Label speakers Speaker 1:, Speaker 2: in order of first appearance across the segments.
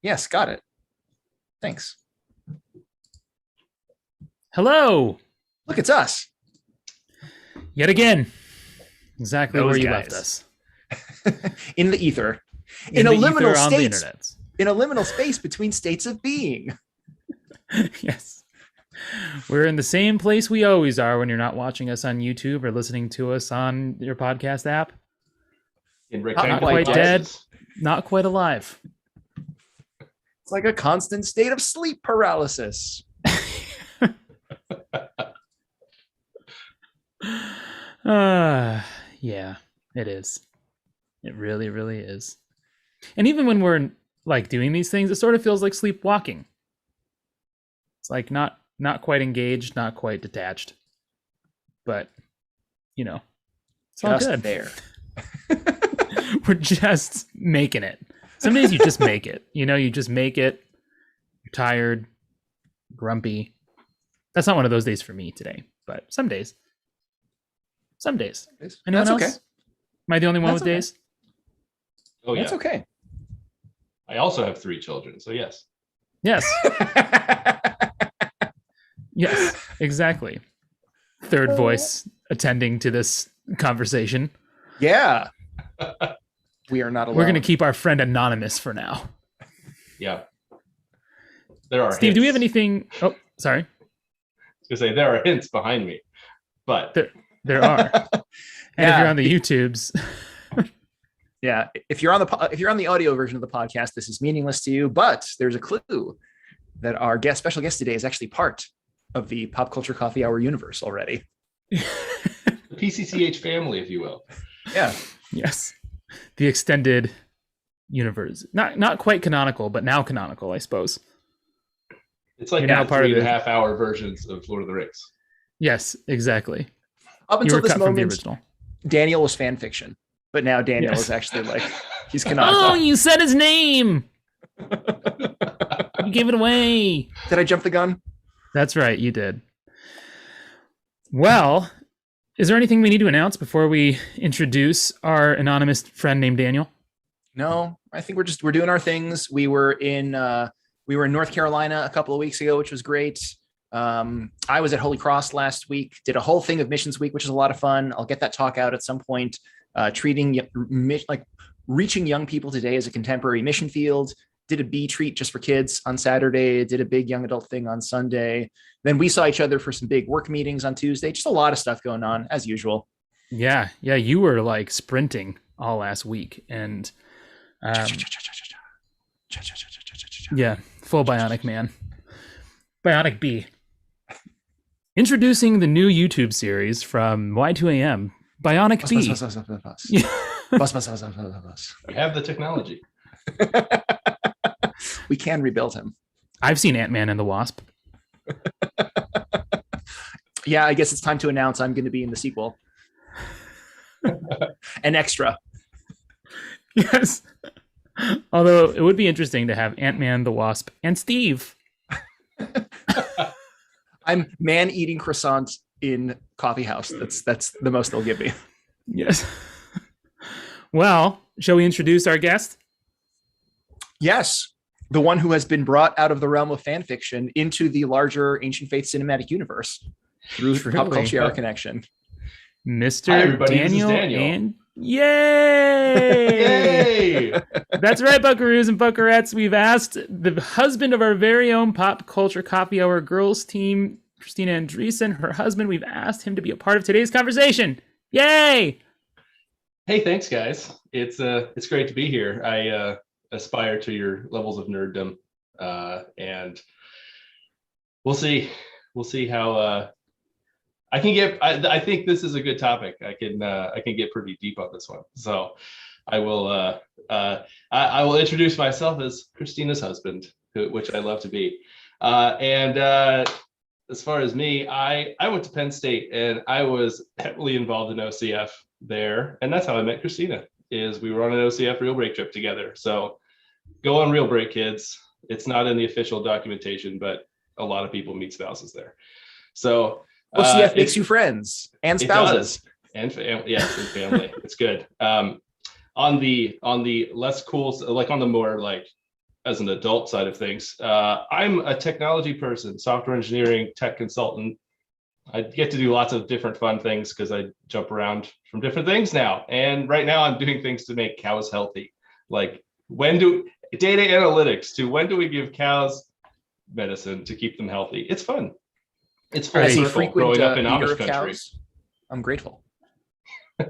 Speaker 1: Yes, got it. Thanks.
Speaker 2: Hello.
Speaker 1: Look, it's us.
Speaker 2: Yet again. Exactly
Speaker 1: Those
Speaker 2: where you
Speaker 1: guys.
Speaker 2: left us.
Speaker 1: In the ether.
Speaker 2: In
Speaker 1: a
Speaker 2: the
Speaker 1: liminal
Speaker 2: ether on the
Speaker 1: states.
Speaker 2: internet.
Speaker 1: In a liminal space between states of being.
Speaker 2: Yes. We're in the same place we always are when you're not watching us on YouTube or listening to us on your podcast app.
Speaker 3: In
Speaker 2: Not
Speaker 3: rectangular
Speaker 2: quite dead,
Speaker 3: boxes.
Speaker 2: not quite alive.
Speaker 1: It's like a constant state of sleep paralysis.
Speaker 2: Yeah, it is. It really, really is. And even when we're like doing these things, it sort of feels like sleepwalking. It's like not quite engaged, not quite detached, but you know, it's all
Speaker 1: Just
Speaker 2: good.
Speaker 1: there.
Speaker 2: We're just making it. Some days you just make it. You just make it. You're tired, grumpy. That's not one of those days for me today, but some days. Anyone
Speaker 1: That's
Speaker 2: else?
Speaker 1: okay.
Speaker 2: Am I the only one
Speaker 1: That's
Speaker 2: with
Speaker 1: okay.
Speaker 2: days?
Speaker 3: Oh yeah.
Speaker 1: That's okay.
Speaker 3: I also have 3 children, so yes.
Speaker 2: Yes. Yes, exactly. Third voice attending to this conversation.
Speaker 1: Yeah. We are not alone.
Speaker 2: We're going to keep our friend anonymous for now.
Speaker 3: Yeah. There are
Speaker 2: Steve, do we have
Speaker 3: hints.
Speaker 2: anything? Oh, sorry.
Speaker 3: I was gonna say there are hints behind me, but
Speaker 2: There are. And if
Speaker 1: Yeah.
Speaker 2: you're on the YouTubes,
Speaker 1: Yeah, if you're on the audio version of the podcast, this is meaningless to you, but there's a clue that our special guest today is actually part of the Pop Culture Coffee Hour universe already.
Speaker 3: the PCCH family, if you will.
Speaker 1: Yeah.
Speaker 2: yes, the extended universe. Not quite canonical, but now canonical, I suppose.
Speaker 3: It's like
Speaker 2: You're now
Speaker 3: now
Speaker 2: part of
Speaker 3: 3.5 hour versions of Lord of the Rings.
Speaker 2: Yes, exactly.
Speaker 1: Up
Speaker 2: You
Speaker 1: until
Speaker 2: were
Speaker 1: this
Speaker 2: cut from the
Speaker 1: moment,
Speaker 2: original.
Speaker 1: Daniel was fan fiction, but now Daniel
Speaker 2: Yes.
Speaker 1: is actually like he's
Speaker 2: Oh,
Speaker 1: canonical.
Speaker 2: you said his name. You gave it away.
Speaker 1: Did I jump the gun?
Speaker 2: That's right, you did. Well, is there anything we need to announce before we introduce our anonymous friend named Daniel?
Speaker 1: No, I think we're doing our things. We were in North Carolina a couple of weeks ago, which was great. I was at Holy Cross last week, did a whole thing of Missions Week, which is a lot of fun. I'll get that talk out at some point. Reaching young people today as a contemporary mission field. Did a bee treat just for kids on Saturday, did a big young adult thing on Sunday. Then we saw each other for some big work meetings on Tuesday. Just a lot of stuff going on as usual.
Speaker 2: Yeah, you were like sprinting all last week, and yeah, full bionic man, bionic bee. Introducing the new YouTube series from Y2AM, Bionic Bee.
Speaker 3: We have the technology.
Speaker 1: We can rebuild him.
Speaker 2: I've seen Ant-Man and the Wasp.
Speaker 1: Yeah, I guess it's time to announce I'm going to be in the sequel. An extra.
Speaker 2: Yes. Although it would be interesting to have Ant-Man, the Wasp, and Steve.
Speaker 1: I'm man eating croissant in coffee house. That's the most they'll give me.
Speaker 2: Yes. Well, shall we introduce our guest?
Speaker 1: Yes. The one who has been brought out of the realm of fan fiction into the larger Ancient Faith cinematic universe through the Pop
Speaker 2: Truly.
Speaker 1: Culture connection.
Speaker 2: Mr.
Speaker 3: Hi, everybody. This is
Speaker 2: Daniel
Speaker 3: Daniel.
Speaker 2: and Yay!
Speaker 3: Yay!
Speaker 2: That's right, buckaroos and buckarettes. We've asked the husband of our very own Pop Culture Coffee Hour girls team, Christina Andresen, her husband. We've asked him to be a part of today's conversation. Yay!
Speaker 3: Hey, thanks, guys. It's great to be here. I aspire to your levels of nerddom, and we'll see how I can get. I think this is a good topic. I can get pretty deep on this one. So I will I will introduce myself as Christina's husband, which I love to be. And as far as me, I went to Penn State and I was heavily involved in OCF there, and that's how I met Christina. Is we were on an OCF real break trip together. So go on real break, kids. It's not in the official documentation, but a lot of people meet spouses there. So
Speaker 1: OCF makes you friends and spouses.
Speaker 3: And yes, and family. It's good. On the less cool, like on the more like as an adult side of things. I'm a technology person, software engineering, tech consultant. I get to do lots of different fun things because I jump around from different things now. And right now I'm doing things to make cows healthy. Like data analytics to when do we give cows medicine to keep them healthy? It's fun. It's full circle growing up in Amish country.
Speaker 1: Cows? I'm grateful.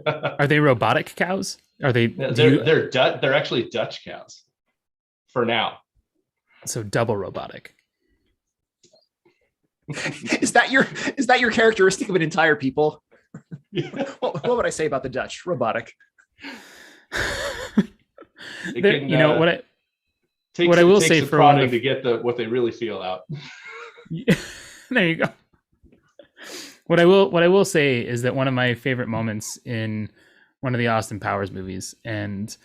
Speaker 2: Are they robotic cows? Are they?
Speaker 3: They're actually Dutch cows for now.
Speaker 2: So double robotic.
Speaker 1: Is that your characteristic of an entire people? Yeah. What would I say about the Dutch? Robotic.
Speaker 2: What I will say for
Speaker 3: prodding to get what they really feel out.
Speaker 2: There you go. What I will say is that one of my favorite moments in one of the Austin Powers movies, and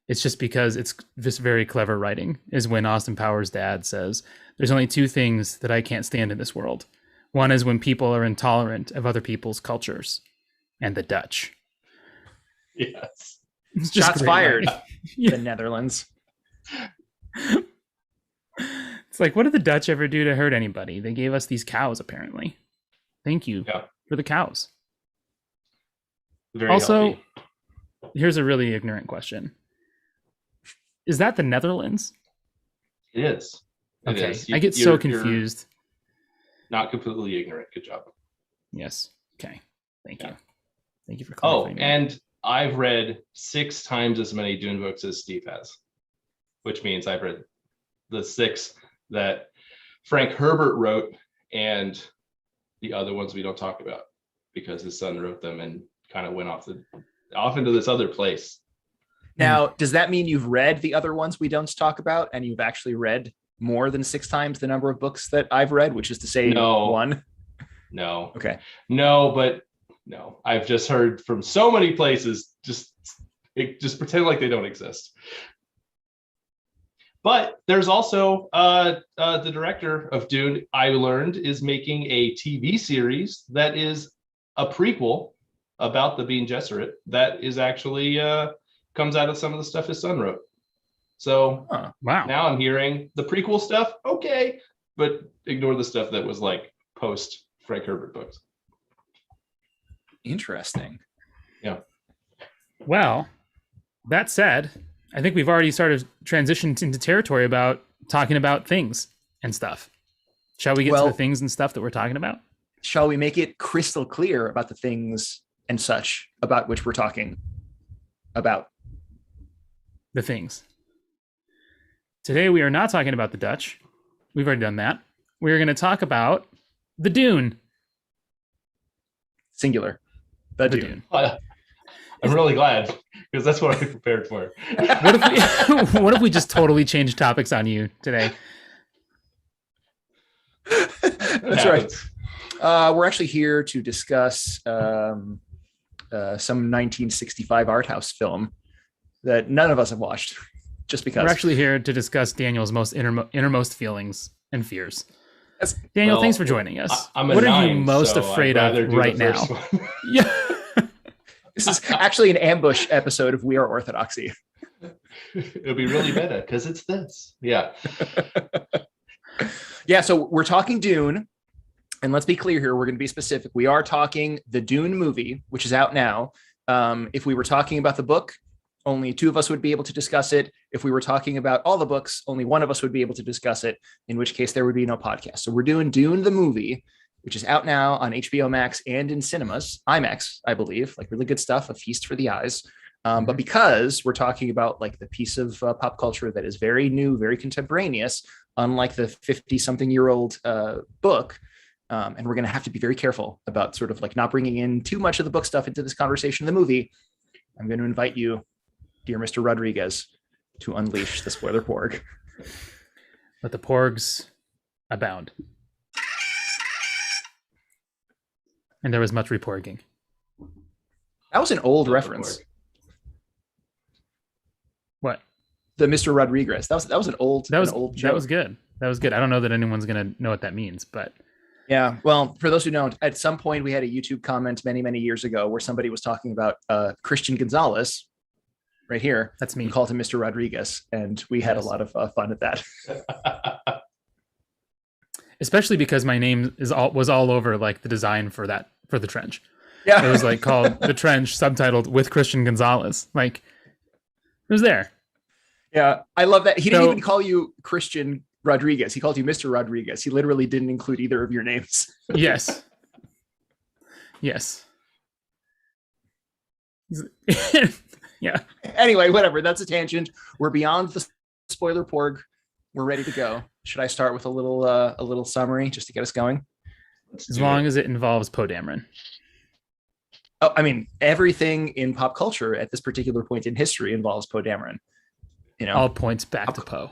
Speaker 2: it's just because it's just very clever writing, is when Austin Powers' dad says, "There's only two things that I can't stand in this world. One is when people are intolerant of other people's cultures, and the Dutch."
Speaker 3: Yes.
Speaker 1: Shots fired.
Speaker 2: Yeah.
Speaker 1: The Netherlands.
Speaker 2: It's like, what did the Dutch ever do to hurt anybody? They gave us these cows, apparently. Thank you for the cows.
Speaker 3: Very
Speaker 2: also,
Speaker 3: healthy.
Speaker 2: Here's a really ignorant question. Is that the Netherlands?
Speaker 3: It is.
Speaker 2: Okay. I get so confused.
Speaker 3: Not completely ignorant. Good job.
Speaker 2: Yes. Okay. Thank you. Thank you for clarifying.
Speaker 3: Oh, and I've read 6 times as many Dune books as Steve has, which means I've read the 6 that Frank Herbert wrote and the other ones we don't talk about because his son wrote them and kind of went off into this other place.
Speaker 1: Now, does that mean you've read the other ones we don't talk about and you've actually read more than 6 times the number of books that I've read, which is to say one?
Speaker 3: No.
Speaker 1: Okay.
Speaker 3: No. I've just heard from so many places, just pretend like they don't exist. But there's also the director of Dune, I learned, is making a TV series that is a prequel about the Bene Gesserit that is actually comes out of some of the stuff his son wrote. So
Speaker 2: wow.
Speaker 3: Now I'm hearing the prequel stuff, okay, but ignore the stuff that was like post Frank Herbert books.
Speaker 1: Interesting.
Speaker 3: Yeah.
Speaker 2: Well, that said, I think we've already started transitioned into territory about talking about things and stuff. Shall we get to the things and stuff that we're talking about?
Speaker 1: Shall we make it crystal clear about the things and such about which we're talking about?
Speaker 2: The things. Today we are not talking about the Dutch. We've already done that. We're going to talk about the Dune.
Speaker 1: Singular. The Dune.
Speaker 3: I'm really glad because that's what I prepared for.
Speaker 2: What if we just totally change topics on you today?
Speaker 1: That's right. We're actually here to discuss some 1965 art house film that none of us have watched, just because.
Speaker 2: We're actually here to discuss Daniel's most innermost feelings and fears. Daniel, thanks for joining us.
Speaker 3: What
Speaker 2: are you most afraid of right now? Yeah.
Speaker 1: This is actually an ambush episode of We Are Orthodoxy.
Speaker 3: It'll be really meta because it's this. Yeah.
Speaker 1: Yeah, so we're talking Dune. And let's be clear here. We're going to be specific. We are talking the Dune movie, which is out now. If we were talking about the book, only 2 of us would be able to discuss it. If we were talking about all the books, only 1 of us would be able to discuss it, in which case there would be no podcast. So we're doing Dune the movie, which is out now on HBO Max and in cinemas, IMAX, I believe, like really good stuff, a feast for the eyes. But because we're talking about like the piece of pop culture that is very new, very contemporaneous, unlike the 50-something-year-old book, and we're going to have to be very careful about sort of like not bringing in too much of the book stuff into this conversation in the movie, I'm going to invite you, dear Mr. Rodriguez, to unleash the spoiler porg.
Speaker 2: Let the porgs abound. And there was much reporging.
Speaker 1: That was an old reference.
Speaker 2: What?
Speaker 1: The Mr. Rodriguez. That was an old joke.
Speaker 2: That was good. That was good. I don't know that anyone's gonna know what that means, but
Speaker 1: yeah. Well, for those who don't, at some point we had a YouTube comment many, many years ago where somebody was talking about Christian Gonzalez, right here.
Speaker 2: That's me.
Speaker 1: We called him Mr. Rodriguez, and we had a lot of fun at that.
Speaker 2: Especially because my name was all over like the design for the trench.
Speaker 1: Yeah,
Speaker 2: It was like called The Trench, subtitled with Christian Gonzalez. Like it was there.
Speaker 1: Yeah, I love that. He didn't even call you Christian Rodriguez. He called you Mr. Rodriguez. He literally didn't include either of your names.
Speaker 2: Yes. Yes. Yeah.
Speaker 1: Anyway, whatever. That's a tangent. We're beyond the spoiler porg. We're ready to go. Should I start with a little summary just to get us going?
Speaker 2: As long as it involves Poe Dameron.
Speaker 1: Oh, I mean, everything in pop culture at this particular point in history involves Poe Dameron. You know,
Speaker 2: all points back to Poe.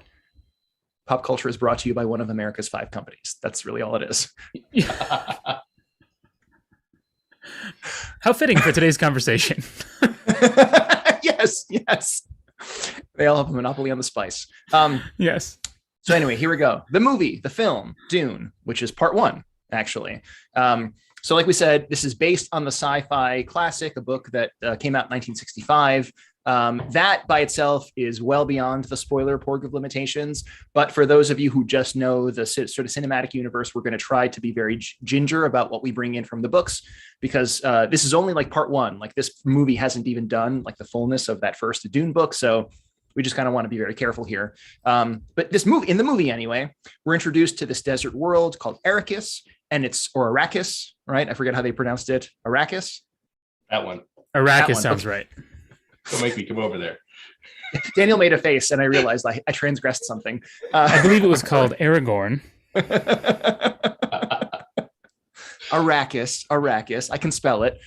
Speaker 1: Pop culture is brought to you by one of America's 5 companies. That's really all it is.
Speaker 2: How fitting for today's conversation.
Speaker 1: Yes. They all have a monopoly on the spice.
Speaker 2: Yes.
Speaker 1: So anyway, here we go. The film, Dune, which is part 1, actually. So like we said, this is based on the sci-fi classic, a book that came out in 1965. That by itself is well beyond the spoiler porg of limitations. But for those of you who just know the sort of cinematic universe, we're going to try to be very ginger about what we bring in from the books, because this is only like part 1. Like this movie hasn't even done like the fullness of that first Dune book. So we just kind of want to be very careful here. But in the movie anyway, we're introduced to this desert world called Arrakis, or Arrakis, right? I forget how they pronounced it. Arrakis?
Speaker 3: That one.
Speaker 2: Arrakis sounds right.
Speaker 3: Don't make me come over there.
Speaker 1: Daniel made a face, and I realized I transgressed something.
Speaker 2: I believe it was called Aragorn.
Speaker 1: Arrakis. I can spell it,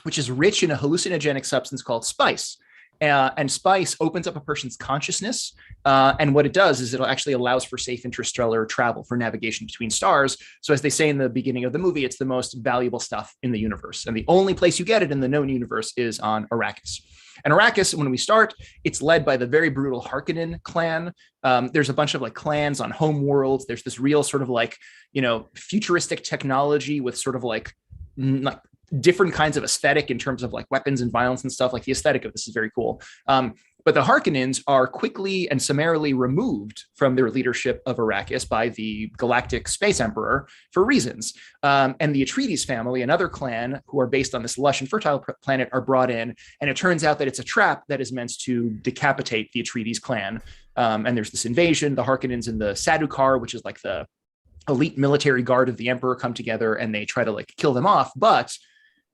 Speaker 1: which is rich in a hallucinogenic substance called spice. And spice opens up a person's consciousness. And what it does is it actually allows for safe interstellar travel, for navigation between stars. So as they say in the beginning of the movie, it's the most valuable stuff in the universe. And the only place you get it in the known universe is on Arrakis. And Arrakis, when we start, it's led by the very brutal Harkonnen clan. There's a bunch of like clans on home worlds. There's this real sort of like, futuristic technology with sort of like different kinds of aesthetic in terms of like weapons and violence and stuff. Like the aesthetic of this is very cool. But the Harkonnens are quickly and summarily removed from their leadership of Arrakis by the Galactic Space Emperor for reasons. And the Atreides family, another clan who are based on this lush and fertile planet, are brought in. And it turns out that it's a trap that is meant to decapitate the Atreides clan. And there's this invasion. The Harkonnens and the Sadukar, which is like the elite military guard of the Emperor, come together and they try to like kill them off. But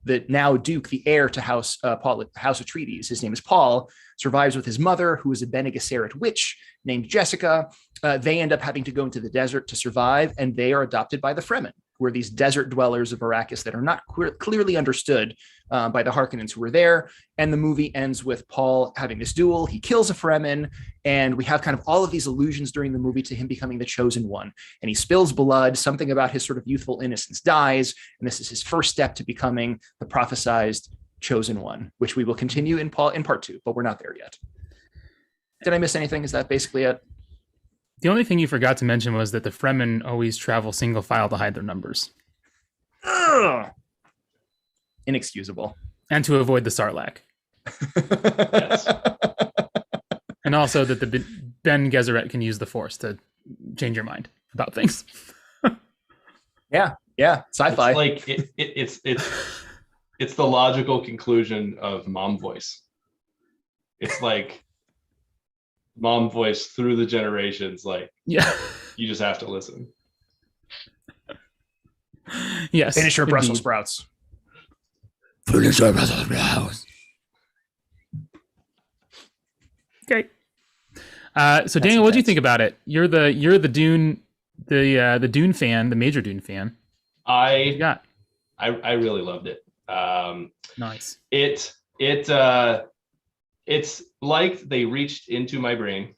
Speaker 1: the now Duke, the heir to House Atreides, his name is Paul, survives with his mother, who is a Bene Gesserit witch named Jessica. They end up having to go into the desert to survive, and they are adopted by the Fremen, who are these desert dwellers of Arrakis that are not clearly understood by the Harkonnens who were there. And the movie ends with Paul having this duel. He kills a Fremen, and we have kind of all of these allusions during the movie to him becoming the chosen one. And he spills blood. Something about his sort of youthful innocence dies, and this is his first step to becoming the prophesized chosen one, which we will continue in part 2, but we're not there yet. Did I miss anything? Is that basically it?
Speaker 2: The only thing you forgot to mention was that the Fremen always travel single file to hide their numbers.
Speaker 1: Ugh. Inexcusable.
Speaker 2: And to avoid the Sarlacc.
Speaker 3: Yes.
Speaker 2: And also that the Ben Gesserit can use the Force to change your mind about things.
Speaker 1: Yeah, sci-fi.
Speaker 3: It's like it's the logical conclusion of mom voice. It's like mom voice through the generations. Like,
Speaker 2: yeah,
Speaker 3: you just have to listen.
Speaker 2: Yes.
Speaker 1: Finish your Brussels sprouts.
Speaker 2: Finish your Brussels sprouts. Okay. So Daniel, what do you think about it? You're the Dune, the Dune fan, the major Dune fan.
Speaker 3: I really loved it.
Speaker 2: Nice.
Speaker 3: It's like they reached into my brain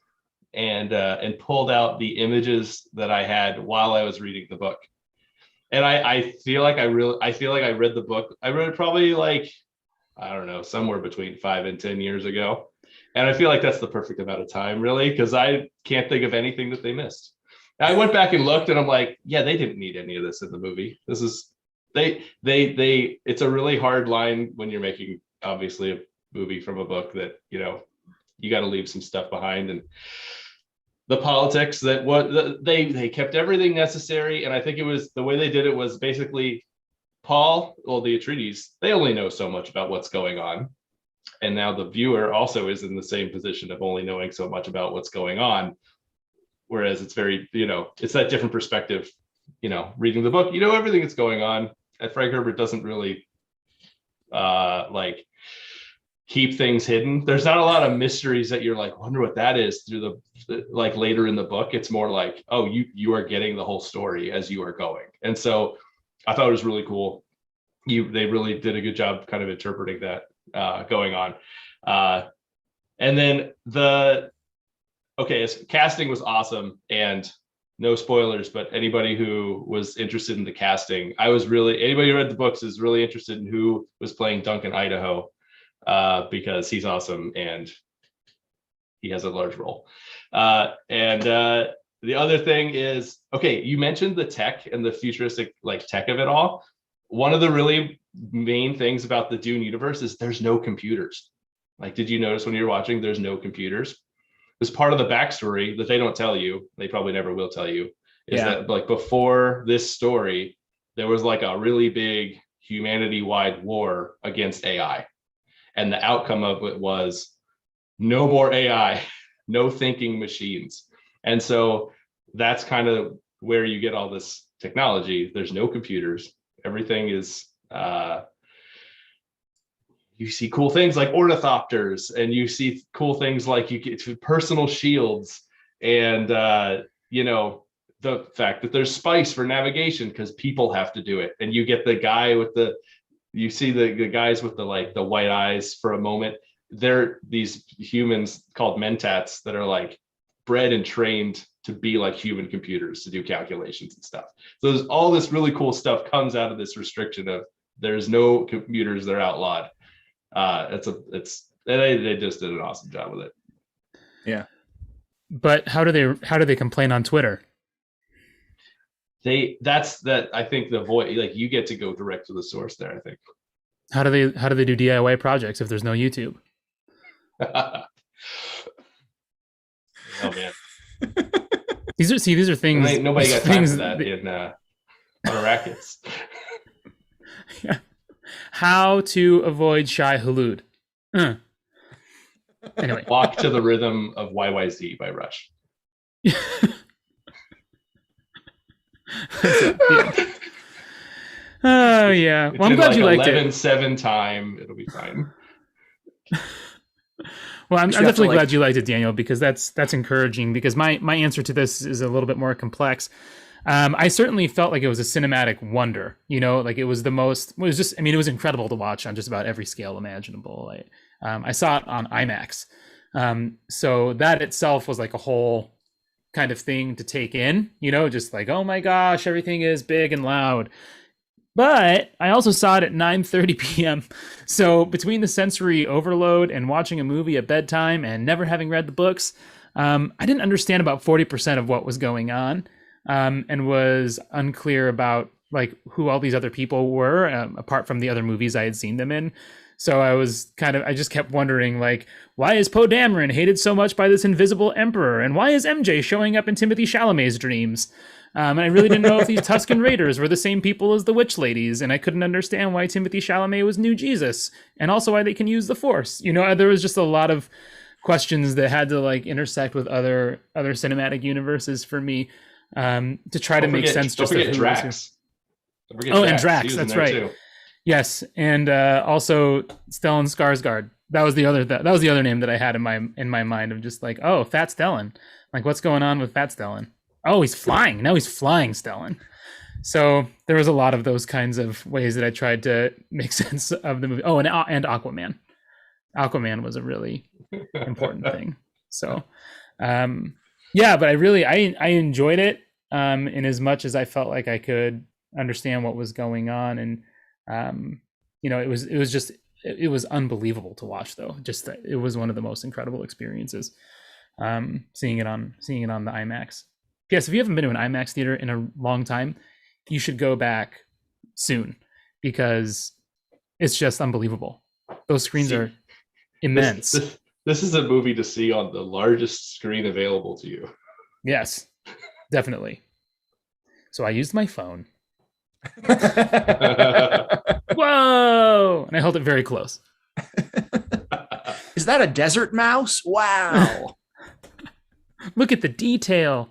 Speaker 3: and pulled out the images that I had while I was reading the book. And I feel like I read the book. I read it probably like, I don't know, somewhere between 5 and 10 years ago. And I feel like that's the perfect amount of time, really, because I can't think of anything that they missed. I went back and looked, and I'm like, yeah, they didn't need any of this in the movie. This is it's a really hard line when you're making, obviously, movie from a book that, you know, you got to leave some stuff behind. And the politics that they kept everything necessary. And I think it was the way they did it was basically the Atreides, they only know so much about what's going on. And now the viewer also is in the same position of only knowing so much about what's going on. Whereas it's very, you know, it's that different perspective, you know, reading the book, you know, everything that's going on. And Frank Herbert doesn't really like keep things hidden. There's not a lot of mysteries that you're like, wonder what that is through the like later in the book. It's more like, oh, you are getting the whole story as you are going. And so I thought it was really cool. They really did a good job kind of interpreting that going on. And then casting was awesome, and no spoilers, but anybody who was interested in the casting, anybody who read the books is really interested in who was playing Duncan Idaho, because he's awesome and he has a large role. The other thing is, okay, you mentioned the tech and the futuristic like tech of it all. One of the really main things about the Dune universe is there's no computers. Like, did you notice when you're watching, there's no computers? It's part of the backstory that they don't tell you. They probably never will tell you. Is that like before this story, there was like a really big humanity-wide war against AI. And the outcome of it was no more AI, no thinking machines. And so that's kind of where you get all this technology. There's no computers. Everything is, you see cool things like ornithopters, and you see cool things like you get personal shields, and you know, the fact that there's spice for navigation because people have to do it. And you get the guy with you see the guys with the white eyes for a moment. They're these humans called mentats that are like bred and trained to be like human computers to do calculations and stuff. So there's all this really cool stuff comes out of this restriction of there's no computers, they're outlawed. They just did an awesome job with it.
Speaker 2: Yeah. But how do they complain on Twitter?
Speaker 3: I think the voice, like, you get to go direct to the source there, I think.
Speaker 2: How do they do DIY projects if there's no YouTube?
Speaker 3: Oh man.
Speaker 2: These are things.
Speaker 3: Nobody got time for that in Arrakis.
Speaker 2: Yeah. How to avoid Shai Hulud. Anyway.
Speaker 3: Walk to the rhythm of YYZ by Rush.
Speaker 2: Oh yeah. Well, I'm glad you liked it.
Speaker 3: 11-7 time. It'll be fine.
Speaker 2: Well, I'm definitely glad you liked it, Daniel, because that's encouraging, because my answer to this is a little bit more complex. I certainly felt like it was a cinematic wonder, you know, like it was incredible to watch on just about every scale imaginable. I saw it on IMAX. So that itself was like a whole kind of thing to take in, you know, just like, oh my gosh, everything is big and loud. But I also saw it at 9:30 p.m. So between the sensory overload and watching a movie at bedtime and never having read the books, I didn't understand about 40% of what was going on, and was unclear about like who all these other people were, apart from the other movies I had seen them in. So I just kept wondering, like, why is Poe Dameron hated so much by this invisible emperor? And why is MJ showing up in Timothée Chalamet's dreams? And I really didn't know if these Tusken Raiders were the same people as the Witch Ladies, and I couldn't understand why Timothée Chalamet was New Jesus, and also why they can use the Force. You know, there was just a lot of questions that had to like intersect with other cinematic universes for me, to try to make sense. Just
Speaker 3: don't forget Drax.
Speaker 2: And Drax, that's right. Too. Yes, and also Stellan Skarsgård. That was the other name that I had in my mind of just like, oh, Fat Stellan. Like, what's going on with Fat Stellan? Oh, he's flying. Now he's flying Stellan. So there was a lot of those kinds of ways that I tried to make sense of the movie. Oh, and Aquaman. Aquaman was a really important thing. So, yeah, but I enjoyed it in as much as I felt like I could understand what was going on. And, you know, it was unbelievable to watch, though. Just it was one of the most incredible experiences, seeing it on the IMAX. Yes, if you haven't been to an IMAX theater in a long time, you should go back soon, because it's just unbelievable. Those screens are immense.
Speaker 3: This is a movie to see on the largest screen available to you.
Speaker 2: Yes, definitely. So I used my phone. Whoa! And I held it very close.
Speaker 1: Is that a desert mouse? Wow.
Speaker 2: Look at the detail.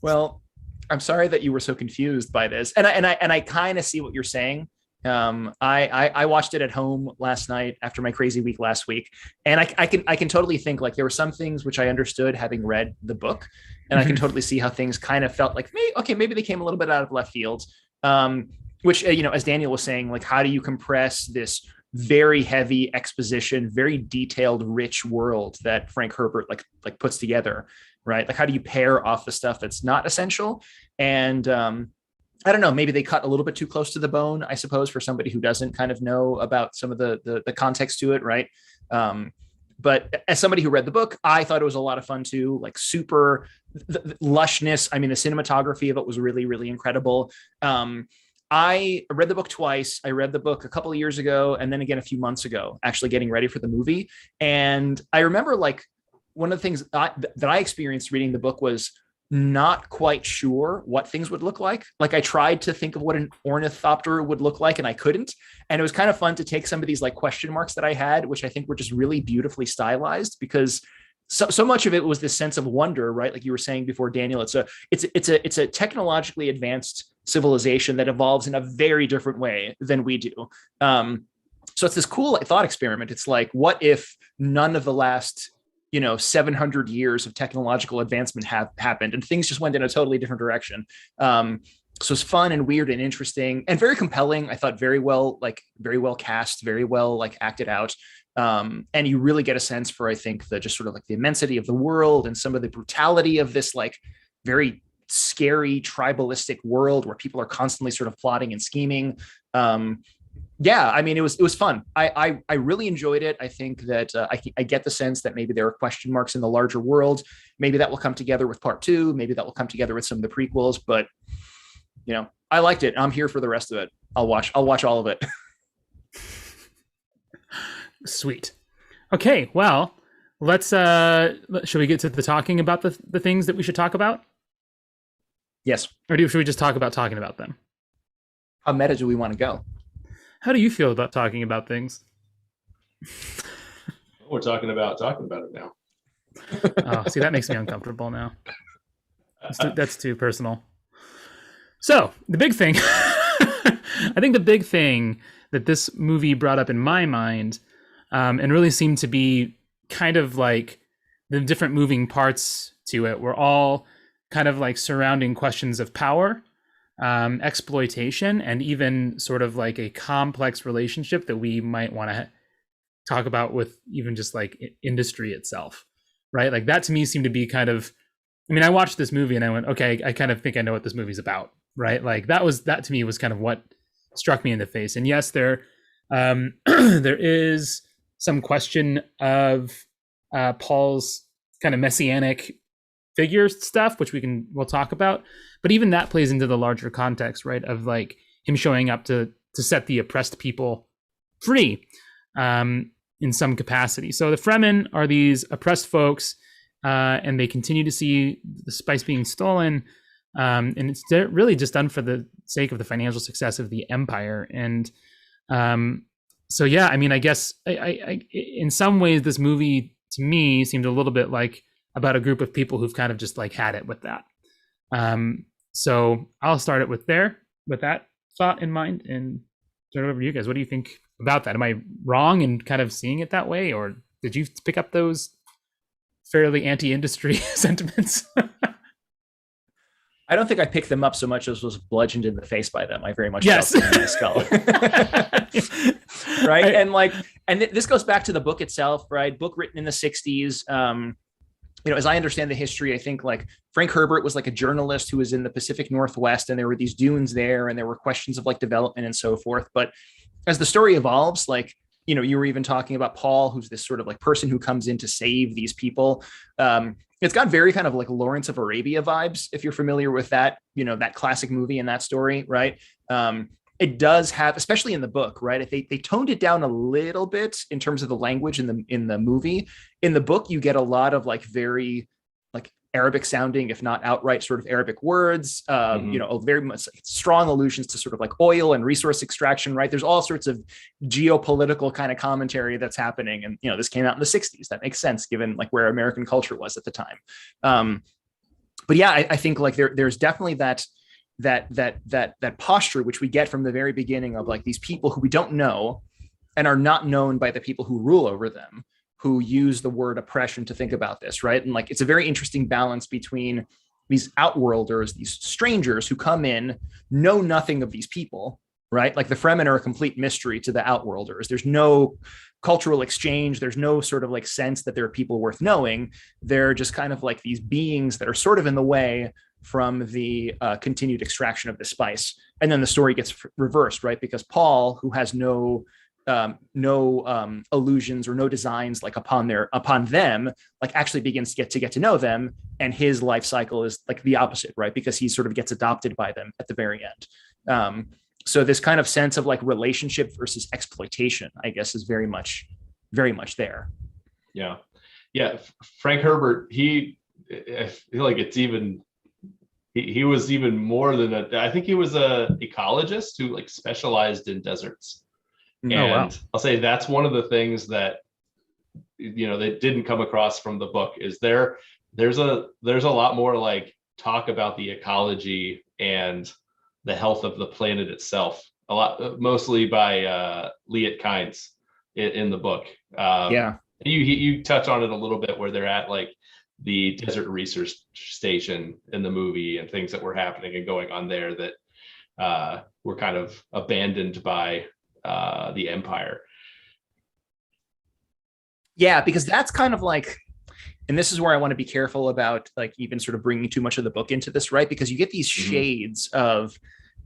Speaker 1: Well, I'm sorry that you were so confused by this, and I kind of see what you're saying. I watched it at home last night after my crazy week last week, and I can totally think like there were some things which I understood having read the book, and I can totally see how things kind of felt like maybe they came a little bit out of left field. Which as Daniel was saying, like how do you compress this very heavy exposition, very detailed, rich world that Frank Herbert like puts together, right? Like how do you pare off the stuff that's not essential? And I don't know, maybe they cut a little bit too close to the bone, I suppose, for somebody who doesn't kind of know about some of the context to it, right? But as somebody who read the book, I thought it was a lot of fun too, like super the lushness. I mean, the cinematography of it was really, really incredible. I read the book twice. I read the book a couple of years ago and then again a few months ago, actually getting ready for the movie. And I remember like one of the things that I experienced reading the book was not quite sure what things would look like. Like I tried to think of what an ornithopter would look like and I couldn't. And it was kind of fun to take some of these like question marks that I had, which I think were just really beautifully stylized because so much of it was this sense of wonder, right? Like you were saying before, Daniel, it's a technologically advanced civilization that evolves in a very different way than we do. So it's this cool thought experiment. It's like, what if none of the last 700 years of technological advancement have happened and things just went in a totally different direction? So it's fun and weird and interesting and very compelling. I thought very well cast, very well like acted out. And you really get a sense for, I think, the just sort of like the immensity of the world and some of the brutality of this like very scary tribalistic world where people are constantly sort of plotting and scheming. Yeah, I mean, it was fun. I really enjoyed it. I think that I get the sense that maybe there are question marks in the larger world. Maybe that will come together with part 2. Maybe that will come together with some of the prequels. But I liked it. I'm here for the rest of it. I'll watch all of it.
Speaker 2: Sweet. Okay, well, let's should we get to the talking about the things that we should talk about?
Speaker 1: Yes.
Speaker 2: Or should we just talk about talking about them?
Speaker 1: How meta do we want to go?
Speaker 2: How do you feel about talking about things?
Speaker 3: We're talking about it now.
Speaker 2: Oh, see, that makes me uncomfortable now. That's too personal. So the big thing, I think the big thing that this movie brought up in my mind, and really seemed to be kind of like the different moving parts to it were all kind of like surrounding questions of power, exploitation, and even sort of like a complex relationship that we might want to talk about with even just like industry itself, right? Like that to me seemed to be kind of, I mean, I watched this movie and I went, okay, I kind of think I know what this movie's about, right? Like that to me was kind of what struck me in the face. And yes, there is some question of Paul's kind of messianic figure stuff, which we'll talk about. But even that plays into the larger context, right? Of like him showing up to set the oppressed people free in some capacity. So the Fremen are these oppressed folks, and they continue to see the spice being stolen. And it's really just done for the sake of the financial success of the empire. And so, yeah, I mean, I guess I in some ways, this movie to me seemed a little bit like about a group of people who've kind of just like had it with that. So I'll start it with that thought in mind and turn it over to you guys. What do you think about that? Am I wrong in kind of seeing it that way? Or did you pick up those fairly anti-industry sentiments?
Speaker 1: I don't think I picked them up so much as was bludgeoned in the face by them. I very much
Speaker 2: yes.
Speaker 1: felt them in my skull. Right. And this goes back to the book itself, right? Book written in the 60s. As I understand the history, I think like Frank Herbert was like a journalist who was in the Pacific Northwest, and there were these dunes there, and there were questions of like development and so forth. But as the story evolves, like, you were even talking about Paul, who's this sort of like person who comes in to save these people. It's got very kind of like Lawrence of Arabia vibes, if you're familiar with that, that classic movie and that story, right? it does have, especially in the book, right? If they toned it down a little bit in terms of the language in the movie. In the book, you get a lot of like very like Arabic sounding, if not outright sort of Arabic words, very much strong allusions to sort of like oil and resource extraction, right? There's all sorts of geopolitical kind of commentary that's happening. And, this came out in the 60s. That makes sense given like where American culture was at the time. But yeah, I think like there's definitely that posture, which we get from the very beginning of like these people who we don't know and are not known by the people who rule over them, who use the word oppression to think about this, right? And like, it's a very interesting balance between these outworlders, these strangers who come in, know nothing of these people, right? Like the Fremen are a complete mystery to the outworlders. There's no cultural exchange. There's no sort of like sense that there are people worth knowing. They're just kind of like these beings that are sort of in the way from the continued extraction of the spice. And then the story gets reversed, right? Because Paul, who has no illusions or no designs like upon them, like actually begins to get to know them, and his life cycle is like the opposite, right? Because he sort of gets adopted by them at the very end. So this kind of sense of like relationship versus exploitation, I guess, is very much there.
Speaker 3: Yeah. Frank Herbert, I feel like it's even, he was even more than I think he was a ecologist who like specialized in deserts. And I'll say that's one of the things that they didn't come across from the book is there's a lot more like talk about the ecology and the health of the planet itself, a lot mostly by Liet Kynes in the book. You touch on it a little bit where they're at like the desert research station in the movie and things that were happening and going on there that were kind of abandoned by the Empire.
Speaker 1: Yeah, because that's kind of like, and this is where I want to be careful about like even sort of bringing too much of the book into this, right? Because you get these shades of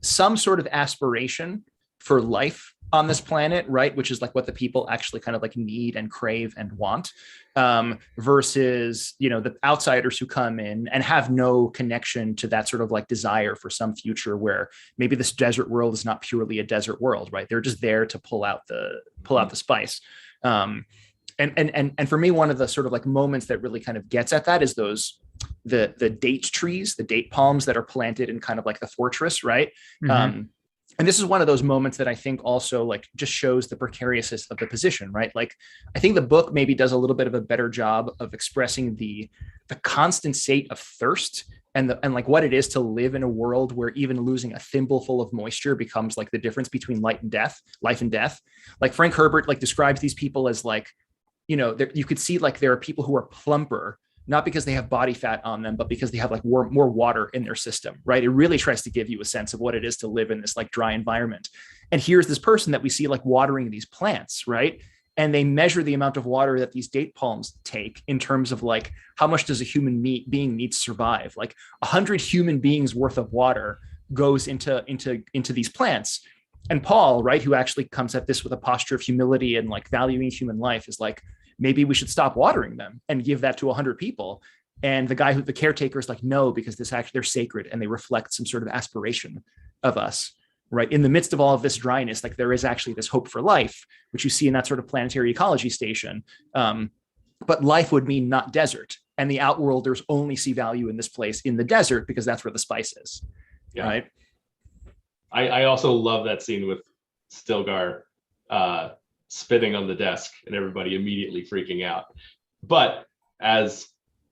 Speaker 1: some sort of aspiration for life on this planet, right? Which is like what the people actually kind of like need and crave and want, versus, the outsiders who come in and have no connection to that sort of like desire for some future where maybe this desert world is not purely a desert world, right? They're just there to pull out the spice. And for me, one of the sort of like moments that really kind of gets at that is the date trees, the date palms that are planted in kind of like the fortress, right? And this is one of those moments that I think also like just shows the precariousness of the position, right? Like I think the book maybe does a little bit of a better job of expressing the constant state of thirst and like what it is to live in a world where even losing a thimbleful of moisture becomes like the difference between life and death. Like Frank Herbert like describes these people as like, you could see like there are people who are plumper, not because they have body fat on them, but because they have like more water in their system, right? It really tries to give you a sense of what it is to live in this like dry environment. And here's this person that we see like watering these plants, right? And they measure the amount of water that these date palms take in terms of like, how much does a human being need to survive? Like 100 human beings worth of water goes into these plants. And Paul, right, who actually comes at this with a posture of humility and like valuing human life, is like, maybe we should stop watering them and give that to 100 people. And the caretaker is like, no, because they're sacred and they reflect some sort of aspiration of us, right? In the midst of all of this dryness, like there is actually this hope for life, which you see in that sort of planetary ecology station. But life would mean not desert. And the outworlders only see value in this place in the desert because that's where the spice is, right?
Speaker 3: I also love that scene with Stilgar spitting on the desk and everybody immediately freaking out. But as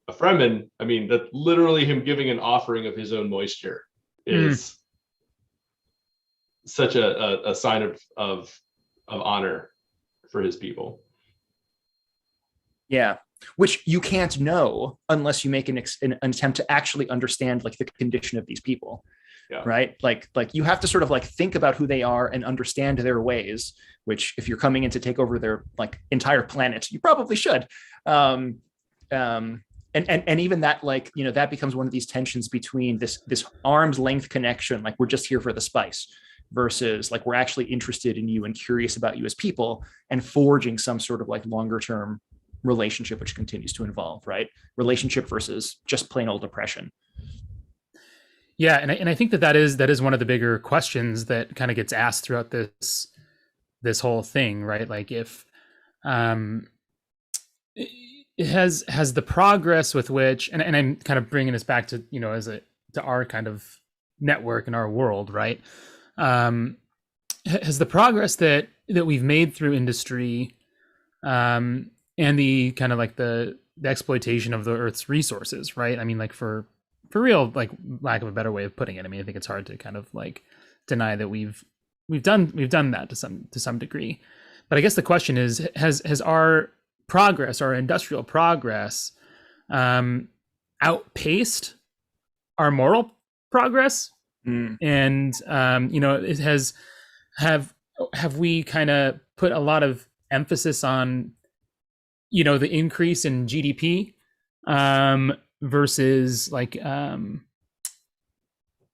Speaker 3: a Fremen, I mean, that literally him giving an offering of his own moisture is such a sign of honor for his people.
Speaker 1: Yeah, which you can't know unless you make an attempt to actually understand like the condition of these people. Yeah. Right. Like you have to sort of like think about who they are and understand their ways, which if you're coming in to take over their like entire planet, you probably should. And even that, like, that becomes one of these tensions between this arm's length connection. Like we're just here for the spice versus like, we're actually interested in you and curious about you as people and forging some sort of like longer term relationship, which continues to evolve, right? Relationship versus just plain old oppression.
Speaker 2: Yeah, and I think that is one of the bigger questions that kind of gets asked throughout this whole thing, right? Like if um it has the progress with which, and I'm kind of bringing this back to, as a to our kind of network in our world, right? Has the progress that we've made through industry, and the kind of like the exploitation of the Earth's resources, right? I mean, like for real, like lack of a better way of putting it. I mean, I think it's hard to kind of like deny that we've done that to some degree. But I guess the question is, has our progress, our industrial progress, outpaced our moral progress? And it has have we kind of put a lot of emphasis on the increase in GDP, versus like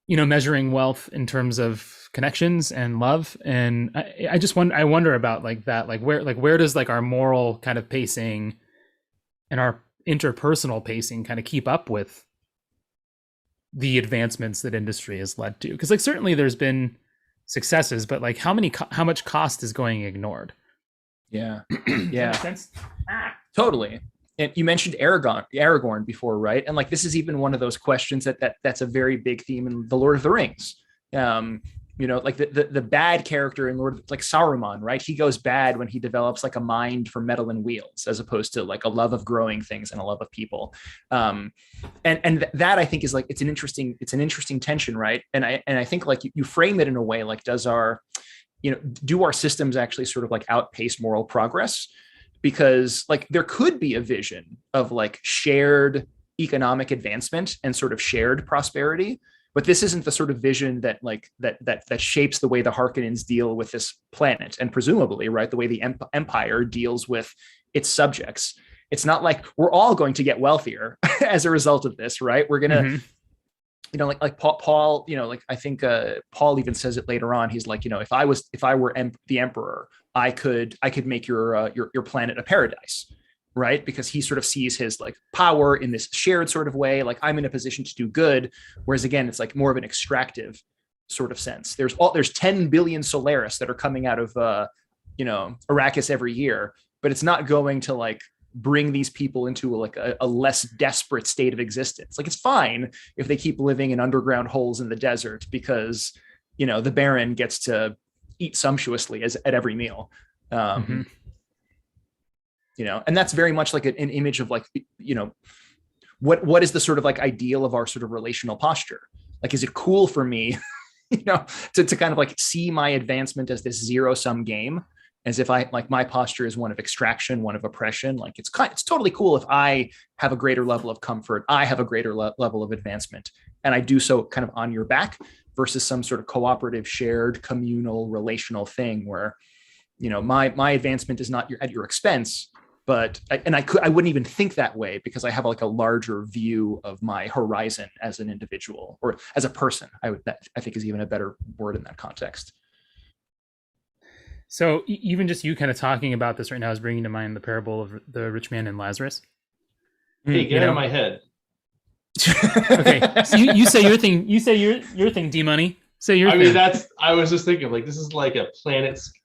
Speaker 2: measuring wealth in terms of connections and love. And I wonder about like that, like where does like our moral kind of pacing and our interpersonal pacing kind of keep up with the advancements that industry has led to? Because like certainly there's been successes, but like how much cost is going ignored?
Speaker 1: Yeah.
Speaker 2: Does that make sense?
Speaker 1: Totally. And you mentioned Aragorn before, right? And like this is even one of those questions that's a very big theme in the Lord of the Rings. Like the bad character in like Saruman, right? He goes bad when he develops like a mind for metal and wheels, as opposed to like a love of growing things and a love of people. And that I think is like it's an interesting tension, right? And I think like you frame it in a way like do our systems actually sort of like outpace moral progress? Because like there could be a vision of like shared economic advancement and sort of shared prosperity, but this isn't the sort of vision that shapes the way the Harkonnens deal with this planet, and presumably, right, the way the Empire deals with its subjects. It's not like we're all going to get wealthier as a result of this, right? We're gonna, like Paul, like I think Paul even says it later on. He's like, if I were the emperor, I could make your planet a paradise, right? Because he sort of sees his like power in this shared sort of way. Like I'm in a position to do good, whereas again, it's like more of an extractive sort of sense. There's 10 billion Solaris that are coming out of Arrakis every year, but it's not going to like bring these people into like a less desperate state of existence. Like it's fine if they keep living in underground holes in the desert because the Baron gets to eat sumptuously at every meal. And that's very much like an image of like what is the sort of like ideal of our sort of relational posture? Like, is it cool for me to kind of like see my advancement as this zero-sum game, as if I like my posture is one of extraction, one of oppression? Like it's totally cool if I have a greater level of comfort, I have a greater level of advancement, and I do so kind of on your back, versus some sort of cooperative, shared, communal, relational thing where my advancement is not at your expense, but I wouldn't even think that way because I have like a larger view of my horizon as an individual or as a person. That I think is even a better word in that context.
Speaker 2: So even just you kind of talking about this right now is bringing to mind the parable of the rich man and Lazarus.
Speaker 3: Hey, get out of my head.
Speaker 2: Okay, so you say your thing. You say your thing. D-Money. Say your thing.
Speaker 3: I mean, I was just thinking like this is like a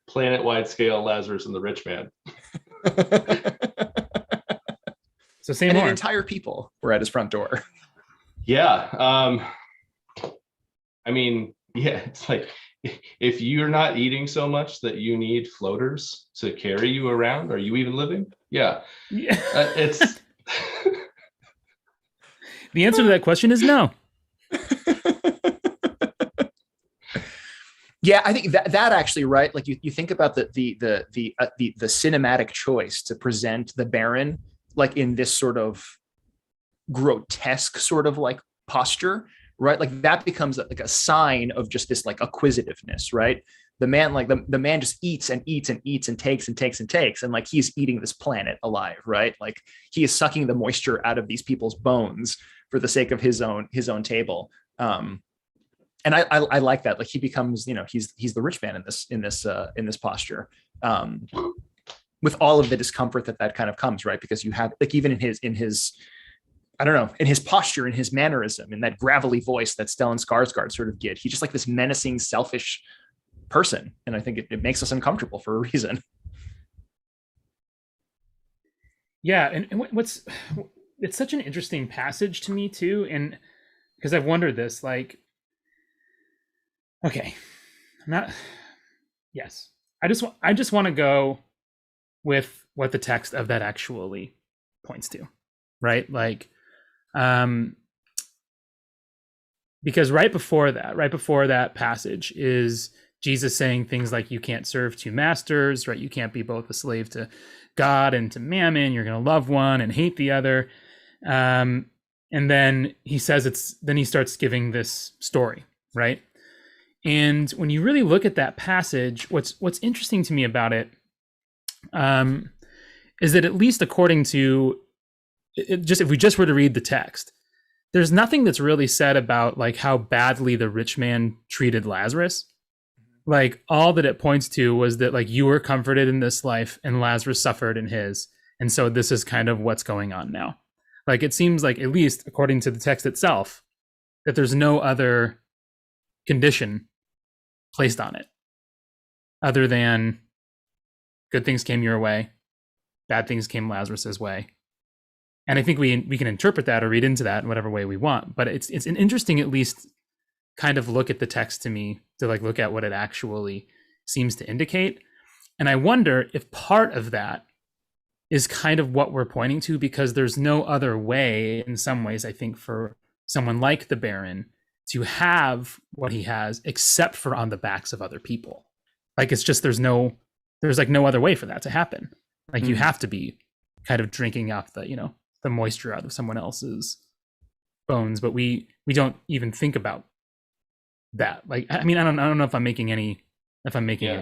Speaker 3: planet-wide scale Lazarus and the rich man.
Speaker 2: So say
Speaker 1: and
Speaker 2: more.
Speaker 1: An entire people were at his front door.
Speaker 3: Yeah. I mean, yeah, it's like if you're not eating so much that you need floaters to carry you around, are you even living? Yeah. It's
Speaker 2: the answer to that question is no.
Speaker 1: Yeah, I think that actually, right? Like you think about the cinematic choice to present the Baron like in this sort of grotesque sort of like posture, right? Like that becomes like a sign of just this like acquisitiveness, right? The man, like the man just eats and eats and eats and takes and takes and takes. And like he's eating this planet alive, right? Like he is sucking the moisture out of these people's bones for the sake of his own table. And I like that. Like he becomes, he's the rich man in this posture. With all of the discomfort that kind of comes, right? Because you have like even in his I don't know, in his posture, in his mannerism, in that gravelly voice that Stellan Skarsgård sort of get. He's just like this menacing, selfish person. And I think it makes us uncomfortable for a reason.
Speaker 2: Yeah. And it's such an interesting passage to me too. And because I've wondered this, like, okay, yes. I just want to go with what the text of that actually points to, right? Like, because right before that passage is Jesus saying things like, you can't serve two masters, right? You can't be both a slave to God and to mammon. You're going to love one and hate the other. And then he says then he starts giving this story, right? And when you really look at that passage, what's interesting to me about it is that, at least according to if we just were to read the text, there's nothing that's really said about like how badly the rich man treated Lazarus. Like, all that it points to was that, like, you were comforted in this life and Lazarus suffered in his. And so this is kind of what's going on now. Like, it seems like, at least according to the text itself, that there's no other condition placed on it other than good things came your way, bad things came Lazarus's way. And I think we can interpret that or read into that in whatever way we want. But it's an interesting, at least, kind of look at the text to me, to like look at what it actually seems to indicate. And I wonder if part of that is kind of what we're pointing to, because there's no other way, in some ways, I think, for someone like the Baron to have what he has, except for on the backs of other people. Like, it's just, there's like no other way for that to happen. Like, you have to be kind of drinking up the moisture out of someone else's bones, but we don't even think about that. Like, I mean, I don't know if I'm making any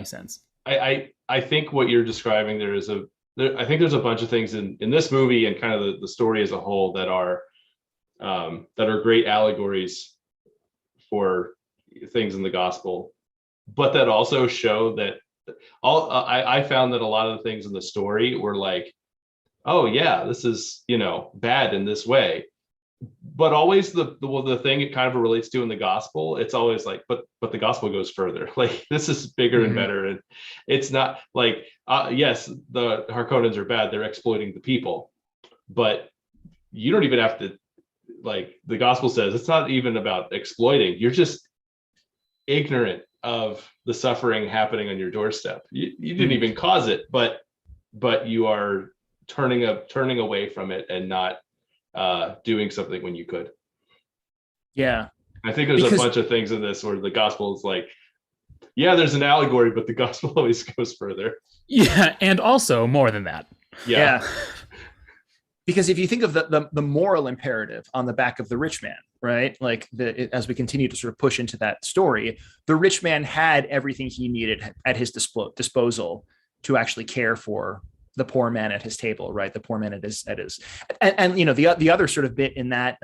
Speaker 2: sense.
Speaker 3: I think what you're describing, I think there's a bunch of things in this movie and kind of the story as a whole that are great allegories for things in the gospel, but that also show that I found that a lot of the things in the story were like, oh yeah, this is, bad in this way. But always the thing it kind of relates to in the gospel, it's always like, but the gospel goes further. Like, this is bigger and better. And it's not like, yes, the Harkonnens are bad. They're exploiting the people, but you don't even have to, like, the gospel says it's not even about exploiting. You're just ignorant of the suffering happening on your doorstep. You didn't even cause it, but you are turning away from it and not doing something when you could.
Speaker 1: Yeah.
Speaker 3: I think there's a bunch of things in this where the gospel is like, yeah, there's an allegory, but the gospel always goes further.
Speaker 2: Yeah. And also more than that.
Speaker 1: Yeah. Because if you think of the moral imperative on the back of the rich man, right? Like, as we continue to sort of push into that story, the rich man had everything he needed at his disposal to actually care for the poor man at his table, right? The poor man at his, and the other sort of bit in that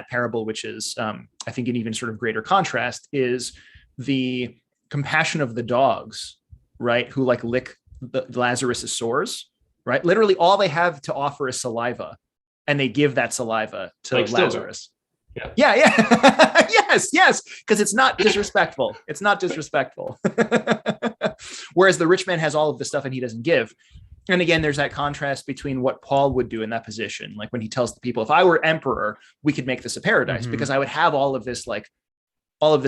Speaker 1: parable, which is I think an even sort of greater contrast, is the compassion of the dogs, right? Who like lick Lazarus's sores, right? Literally all they have to offer is saliva, and they give that saliva to like Lazarus. Yeah. yes, because it's not disrespectful. It's not disrespectful. Whereas the rich man has all of this stuff and he doesn't give. And again, there's that contrast between what Paul would do in that position. Like, when he tells the people, if I were emperor, we could make this a paradise, because I would have all of this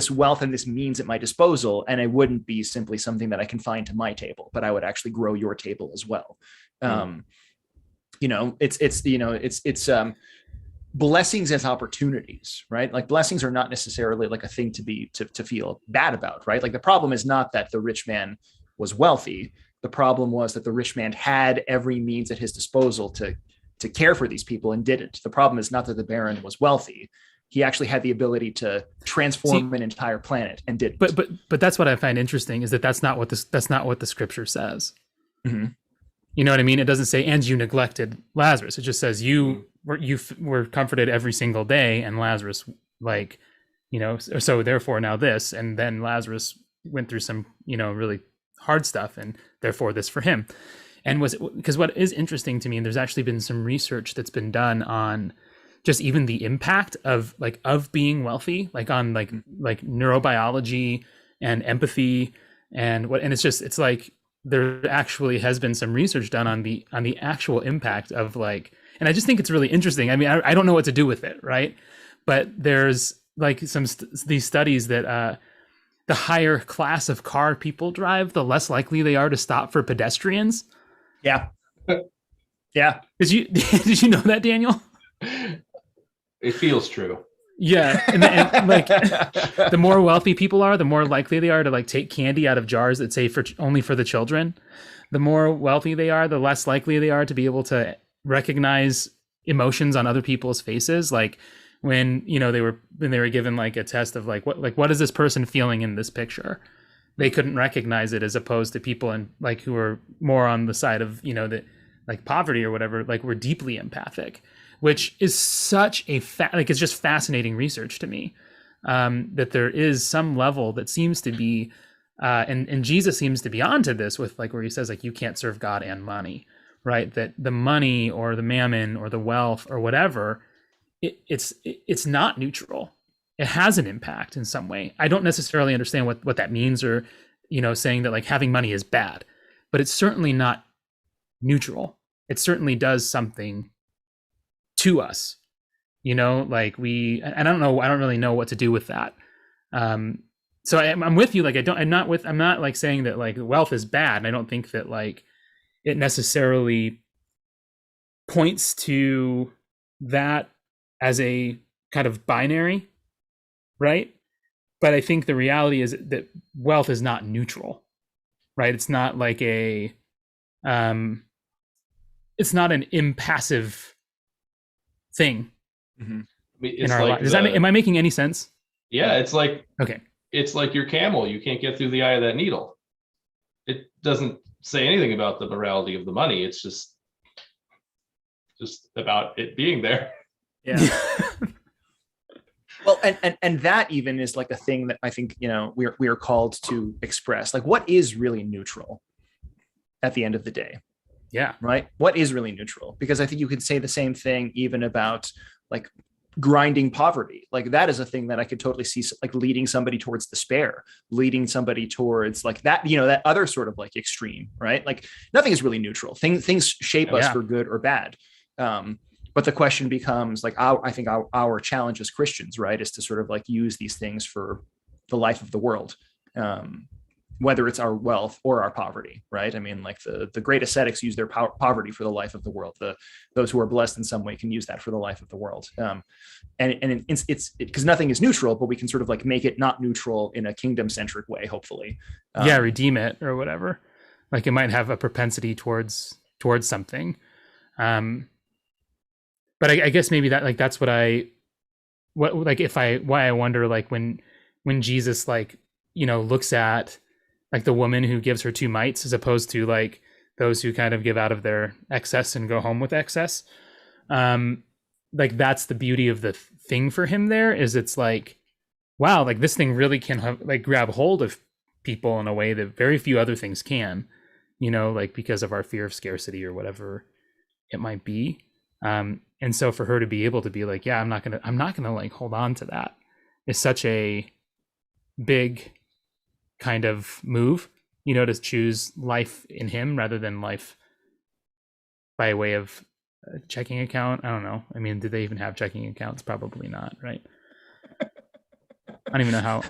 Speaker 1: wealth and this means at my disposal. And it wouldn't be simply something that I confine to my table, but I would actually grow your table as well. It's blessings as opportunities, right? Like, blessings are not necessarily like a thing to feel bad about, right? Like, the problem is not that the rich man was wealthy. The problem was that the rich man had every means at his disposal to care for these people and didn't. The problem is not that the Baron was wealthy. He actually had the ability to transform an entire planet and didn't.
Speaker 2: But that's what I find interesting, is that's not what the scripture says.
Speaker 1: Mm-hmm.
Speaker 2: You know what I mean? It doesn't say, and you neglected Lazarus. It just says you were comforted every single day, and Lazarus, like, so therefore now this, and then Lazarus went through some, really hard stuff, and therefore this for him. And because what is interesting to me, and there's actually been some research that's been done on just even the impact of being wealthy, like on like neurobiology and empathy and it's like there actually has been some research done on the actual impact of like, and I just think it's really interesting. I mean, I don't know what to do with it, right? But there's like these studies that the higher class of car people drive, the less likely they are to stop for pedestrians.
Speaker 1: Yeah. Yeah.
Speaker 2: Did you know that, Daniel?
Speaker 3: It feels true.
Speaker 2: Yeah, and like the more wealthy people are, the more likely they are to like take candy out of jars that say only for the children. The more wealthy they are, the less likely they are to be able to recognize emotions on other people's faces. Like when they were given like a test of what is this person feeling in this picture, they couldn't recognize it, as opposed to people who are more on the side of the like poverty or whatever, like were deeply empathic. Which is such a it's just fascinating research to me, that there is some level that seems to be, and Jesus seems to be onto this with like where he says like you can't serve God and money, right? That the money or the mammon or the wealth or whatever, it's not neutral. It has an impact in some way. I don't necessarily understand what that means, or saying that like having money is bad, but it's certainly not neutral. It certainly does something to us, like I don't really know what to do with that. So I'm with you. Like I'm not like saying that like wealth is bad. And I don't think that like it necessarily points to that as a kind of binary, right? But I think the reality is that wealth is not neutral, right? It's not like it's not an impassive thing in our life. Am I making any sense?
Speaker 3: Yeah, it's like,
Speaker 2: okay,
Speaker 3: it's like your camel. You can't get through the eye of that needle. It doesn't say anything about the morality of the money. It's just about it being there.
Speaker 1: Yeah. Well, and that even is like a thing that I think we are called to express. Like, what is really neutral at the end of the day?
Speaker 2: Yeah.
Speaker 1: Right. What is really neutral? Because I think you could say the same thing even about like grinding poverty. Like that is a thing that I could totally see like leading somebody towards despair, leading somebody towards like that, that other sort of like extreme, right? Like nothing is really neutral. Things shape us for good or bad. But the question becomes like, I think our challenge as Christians, right, is to sort of like use these things for the life of the world. Whether it's our wealth or our poverty, right? I mean, like the great ascetics use their poverty for the life of the world. Those who are blessed in some way can use that for the life of the world. And it's because nothing is neutral, but we can sort of like make it not neutral in a kingdom-centric way, hopefully.
Speaker 2: Redeem it or whatever. Like it might have a propensity towards something. But I guess maybe that like that's why I wonder like when Jesus like looks at like the woman who gives her 2 mites as opposed to like those who kind of give out of their excess and go home with excess. Like that's the beauty of the thing for him there is it's like, wow, like this thing really can like grab hold of people in a way that very few other things can, like because of our fear of scarcity or whatever it might be. And so for her to be able to be like, yeah, I'm not gonna like hold on to that is such a big kind of move, to choose life in him rather than life by way of a checking account. I don't know. I mean, did they even have checking accounts? Probably not, right? I don't even know how.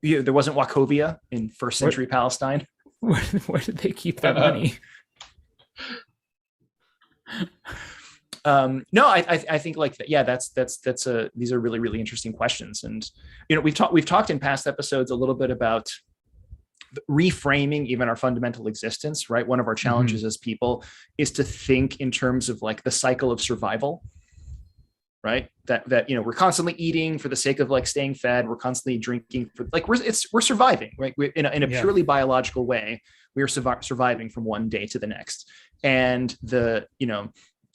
Speaker 1: Yeah, there wasn't Wachovia in first century Palestine.
Speaker 2: Where did they keep that money?
Speaker 1: No, I think like yeah, these are really, really interesting questions. And, we've talked in past episodes a little bit about reframing even our fundamental existence, right? One of our challenges as people is to think in terms of like the cycle of survival, right? That we're constantly eating for the sake of like staying fed. We're constantly drinking for like, we're surviving, right? In a purely biological way, we are surviving from one day to the next. And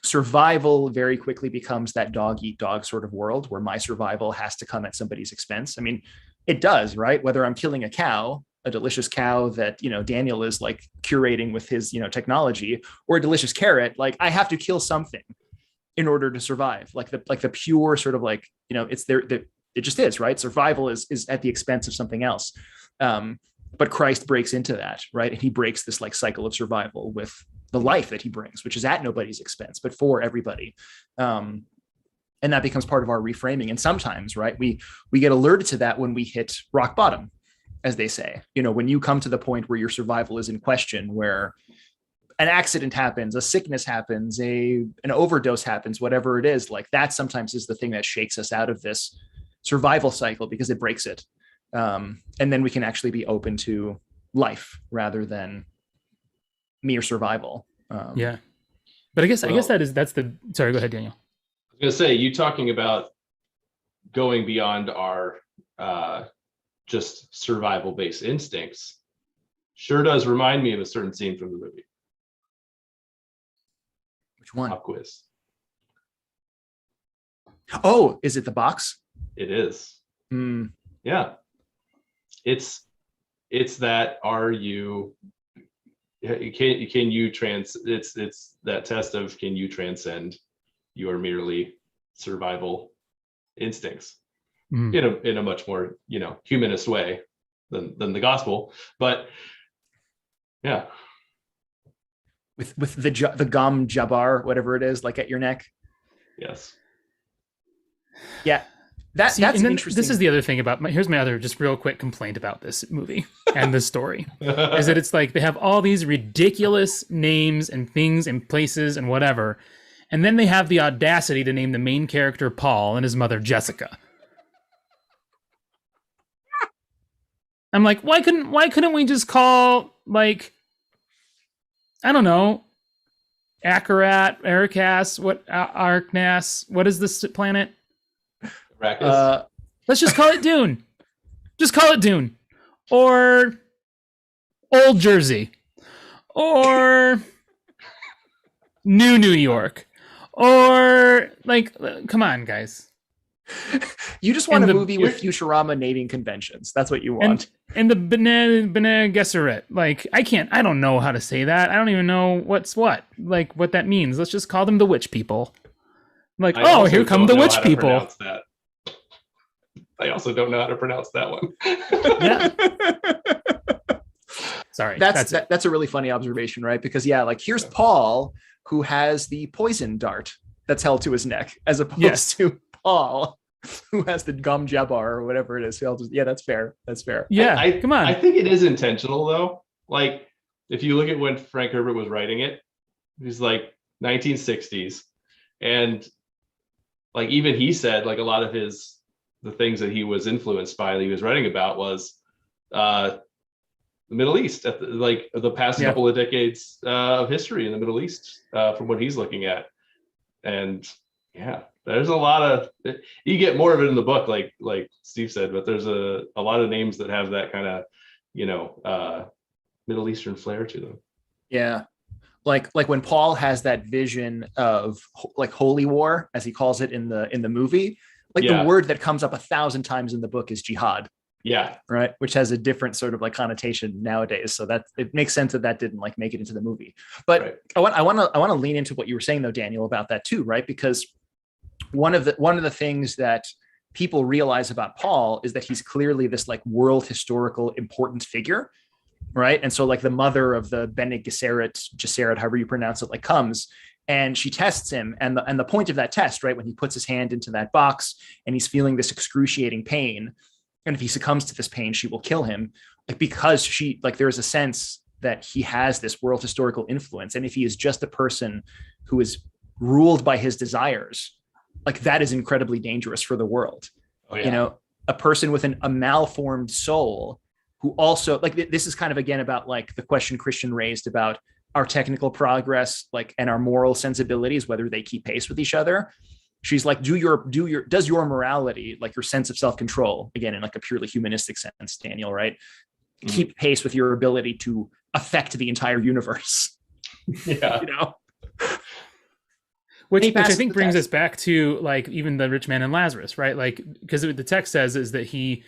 Speaker 1: survival very quickly becomes that dog eat dog sort of world where my survival has to come at somebody's expense. I mean, it does, right? Whether I'm killing a cow, a delicious cow that, Daniel is like curating with his, technology, or a delicious carrot, like I have to kill something. in order to survive. Like the pure sort of like, it's there, it just is, right? Survival is at the expense of something else. But Christ breaks into that, right? And he breaks this like cycle of survival with the life that he brings, which is at nobody's expense, but for everybody. And that becomes part of our reframing. And sometimes, right, we get alerted to that when we hit rock bottom, as they say. When you come to the point where your survival is in question, where an accident happens, a sickness happens, an overdose happens, whatever it is, like that sometimes is the thing that shakes us out of this survival cycle because it breaks it. And then we can actually be open to life rather than mere survival.
Speaker 2: Yeah. But I guess that's the, sorry, go ahead, Daniel.
Speaker 3: I was going to say, you talking about going beyond our just survival based instincts sure does remind me of a certain scene from the movie.
Speaker 1: Which one?
Speaker 3: Pop quiz.
Speaker 1: Oh, is it the box?
Speaker 3: It is.
Speaker 1: Mm.
Speaker 3: Yeah. It's that, it's that test of, can you transcend your merely survival instincts in a much more, humanist way than the gospel. But yeah.
Speaker 1: With the gum jabbar, whatever it is, like at your neck.
Speaker 3: Yes.
Speaker 1: Yeah. That's interesting.
Speaker 2: This is the other thing about here's my other just real quick complaint about this movie and the story is that it's like they have all these ridiculous names and things and places and whatever, and then they have the audacity to name the main character Paul and his mother Jessica. I'm like, why couldn't we just call, like, I don't know, Akarat, Aracas, Arknas, what is this planet? Let's just call it Dune. Just call it Dune. Or Old Jersey. Or New York. Or, like, come on, guys.
Speaker 1: You just want a movie with Futurama naming conventions. That's what you want.
Speaker 2: And the Bene Gesserit. Like, I don't know how to say that. I don't even know what's what. Like, what that means. Let's just call them the witch people. Like, here come the witch people.
Speaker 3: I also don't know how to pronounce that one.
Speaker 2: Yeah. Sorry.
Speaker 1: That's a really funny observation, right? Because like here's Paul, who has the poison dart that's held to his neck, as opposed to Paul, who has the gum jabbar or whatever it is. Yeah, that's fair. That's fair.
Speaker 2: Yeah, come on.
Speaker 3: I think it is intentional though. Like, if you look at when Frank Herbert was writing it, he's like 1960s, and like even he said, like, a lot of the things that he was influenced by that he was writing about was the Middle East, the past couple of decades of history in the Middle East, from what he's looking at. And yeah, there's a lot of, you get more of it in the book, like Steve said, but there's a lot of names that have that kind of, Middle Eastern flair to them.
Speaker 1: Yeah. Like when Paul has that vision of like holy war, as he calls it in the movie, the word that comes up 1,000 times in the book is jihad.
Speaker 3: Yeah.
Speaker 1: Right. Which has a different sort of like connotation nowadays. So that it makes sense that didn't like make it into the movie. But right. I want to lean into what you were saying though, Daniel, about that too, right? Because one of the things that people realize about Paul is that he's clearly this like world historical important figure. Right. And so like the mother of the Bene Gesserit, however you pronounce it, like comes and she tests him. And the point of that test, right, when he puts his hand into that box and he's feeling this excruciating pain, and if he succumbs to this pain, she will kill him, like, because there's a sense that he has this world historical influence. And if he is just a person who is ruled by his desires, like, that is incredibly dangerous for the world. Oh, yeah. A person with a malformed soul who also, like, this is kind of again about like the question Christian raised about our technical progress, like, and our moral sensibilities, whether they keep pace with each other. She's like, does your morality, like your sense of self-control, again, in like a purely humanistic sense, Daniel, right? Keep pace with your ability to affect the entire universe.
Speaker 3: Yeah.
Speaker 2: Which I think brings us back to like even the rich man and Lazarus, right? Like, because the text says is that he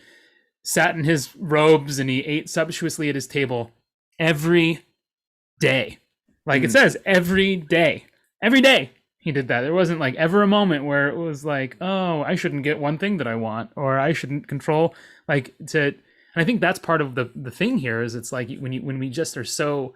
Speaker 2: sat in his robes and he ate sumptuously at his table every day. Like it says every day, he did that. There wasn't like ever a moment where it was like, oh, I shouldn't get one thing that I want, or I shouldn't control like to. And I think that's part of the thing here is it's like when we just are so,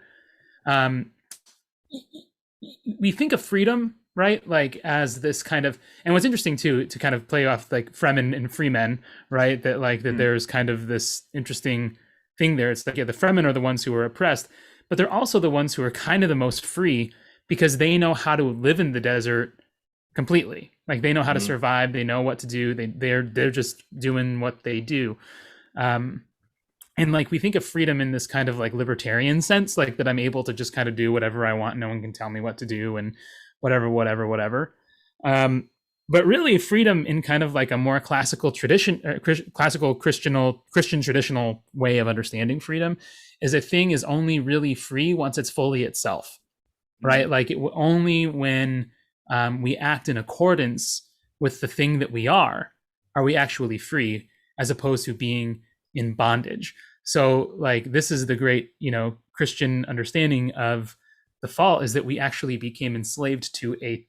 Speaker 2: we think of freedom, right? Like as this kind of, and what's interesting too, to kind of play off like Fremen and Freemen, right? That like that there's kind of this interesting thing there. It's like, yeah, the Fremen are the ones who are oppressed, but they're also the ones who are kind of the most free because they know how to live in the desert completely. Like they know how to survive. They know what to do. They're just doing what they do. And like we think of freedom in this kind of like libertarian sense, like that I'm able to just kind of do whatever I want. No one can tell me what to do and whatever. But really freedom in kind of like a more classical tradition, classical Christian traditional way of understanding freedom is a thing is only really free once it's fully itself, right? Like it only when we act in accordance with the thing that we are we actually free, as opposed to being in bondage. So like this is the great, Christian understanding of the fall, is that we actually became enslaved to a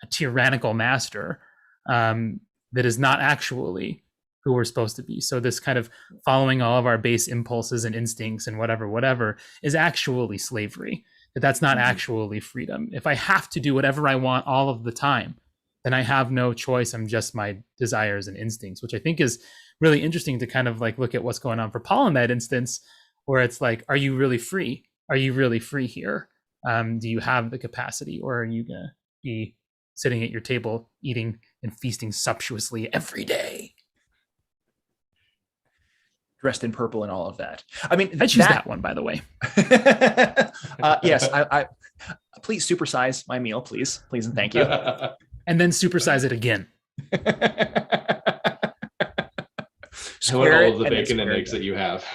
Speaker 2: tyrannical master that is not actually who we're supposed to be. So this kind of following all of our base impulses and instincts and whatever is actually slavery. That's not actually freedom. If I have to do whatever I want all of the time, then I have no choice. I'm just my desires and instincts, which I think is really interesting to kind of like look at what's going on for Paul in that instance, where it's like, are you really free? Are you really free here? Do you have the capacity, or are you gonna be sitting at your table eating and feasting sumptuously every day,
Speaker 1: dressed in purple and all of that? I mean,
Speaker 2: I choose that one, by the way.
Speaker 1: Yes, I please supersize my meal, please and thank you.
Speaker 2: And then supersize it again.
Speaker 3: I want all of the bacon and eggs that you have.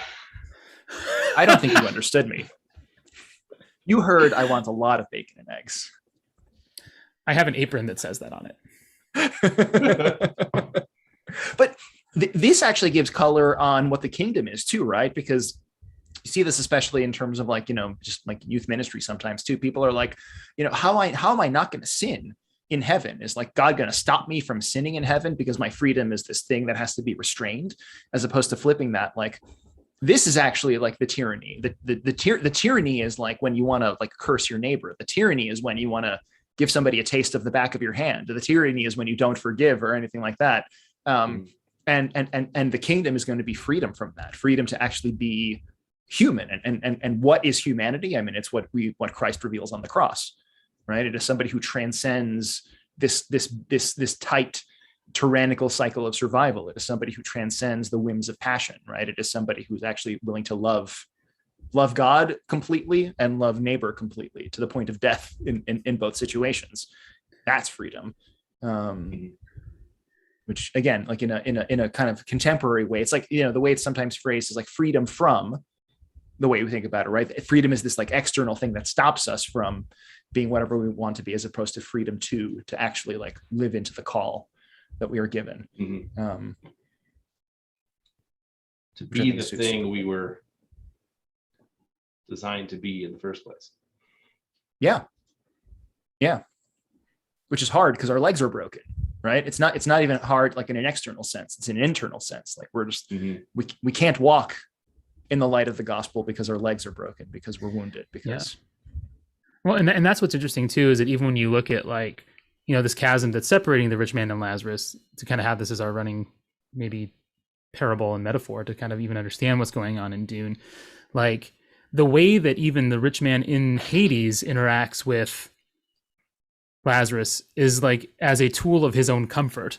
Speaker 1: I don't think you understood me. You heard I want a lot of bacon and eggs.
Speaker 2: I have an apron that says that on it.
Speaker 1: But this actually gives color on what the kingdom is too, right? Because you see this especially in terms of like, just like youth ministry sometimes too. People are like, how am I not going to sin in heaven? Is like God going to stop me from sinning in heaven because my freedom is this thing that has to be restrained, as opposed to flipping that. Like this is actually like the tyranny. The tyranny is like when you want to like curse your neighbor. The tyranny is when you want to give somebody a taste of the back of your hand. The tyranny is when you don't forgive or anything like that. And the kingdom is going to be freedom from that, freedom to actually be human. And what is humanity? I mean, it's what Christ reveals on the cross, right? It is somebody who transcends this tight tyrannical cycle of survival. It is somebody who transcends the whims of passion, right? It is somebody who's actually willing to love God completely and love neighbor completely to the point of death in both situations. That's freedom. Which again, like in a kind of contemporary way, it's like, the way it's sometimes phrased is like freedom from, the way we think about it, right? Freedom is this like external thing that stops us from being whatever we want to be, as opposed to freedom to actually like live into the call that we are given.
Speaker 3: To be the thing we were designed to be in the first place. Yeah.
Speaker 1: Which is hard because our legs are broken, right? It's not even hard like in an external sense. It's an internal sense. Like we're just we can't walk in the light of the gospel because our legs are broken, because we're wounded, because
Speaker 2: well, and that's what's interesting too, is that even when you look at like, this chasm that's separating the rich man and Lazarus, to kind of have this as our running maybe parable and metaphor to kind of even understand what's going on in Dune, like the way that even the rich man in Hades interacts with Lazarus is like as a tool of his own comfort,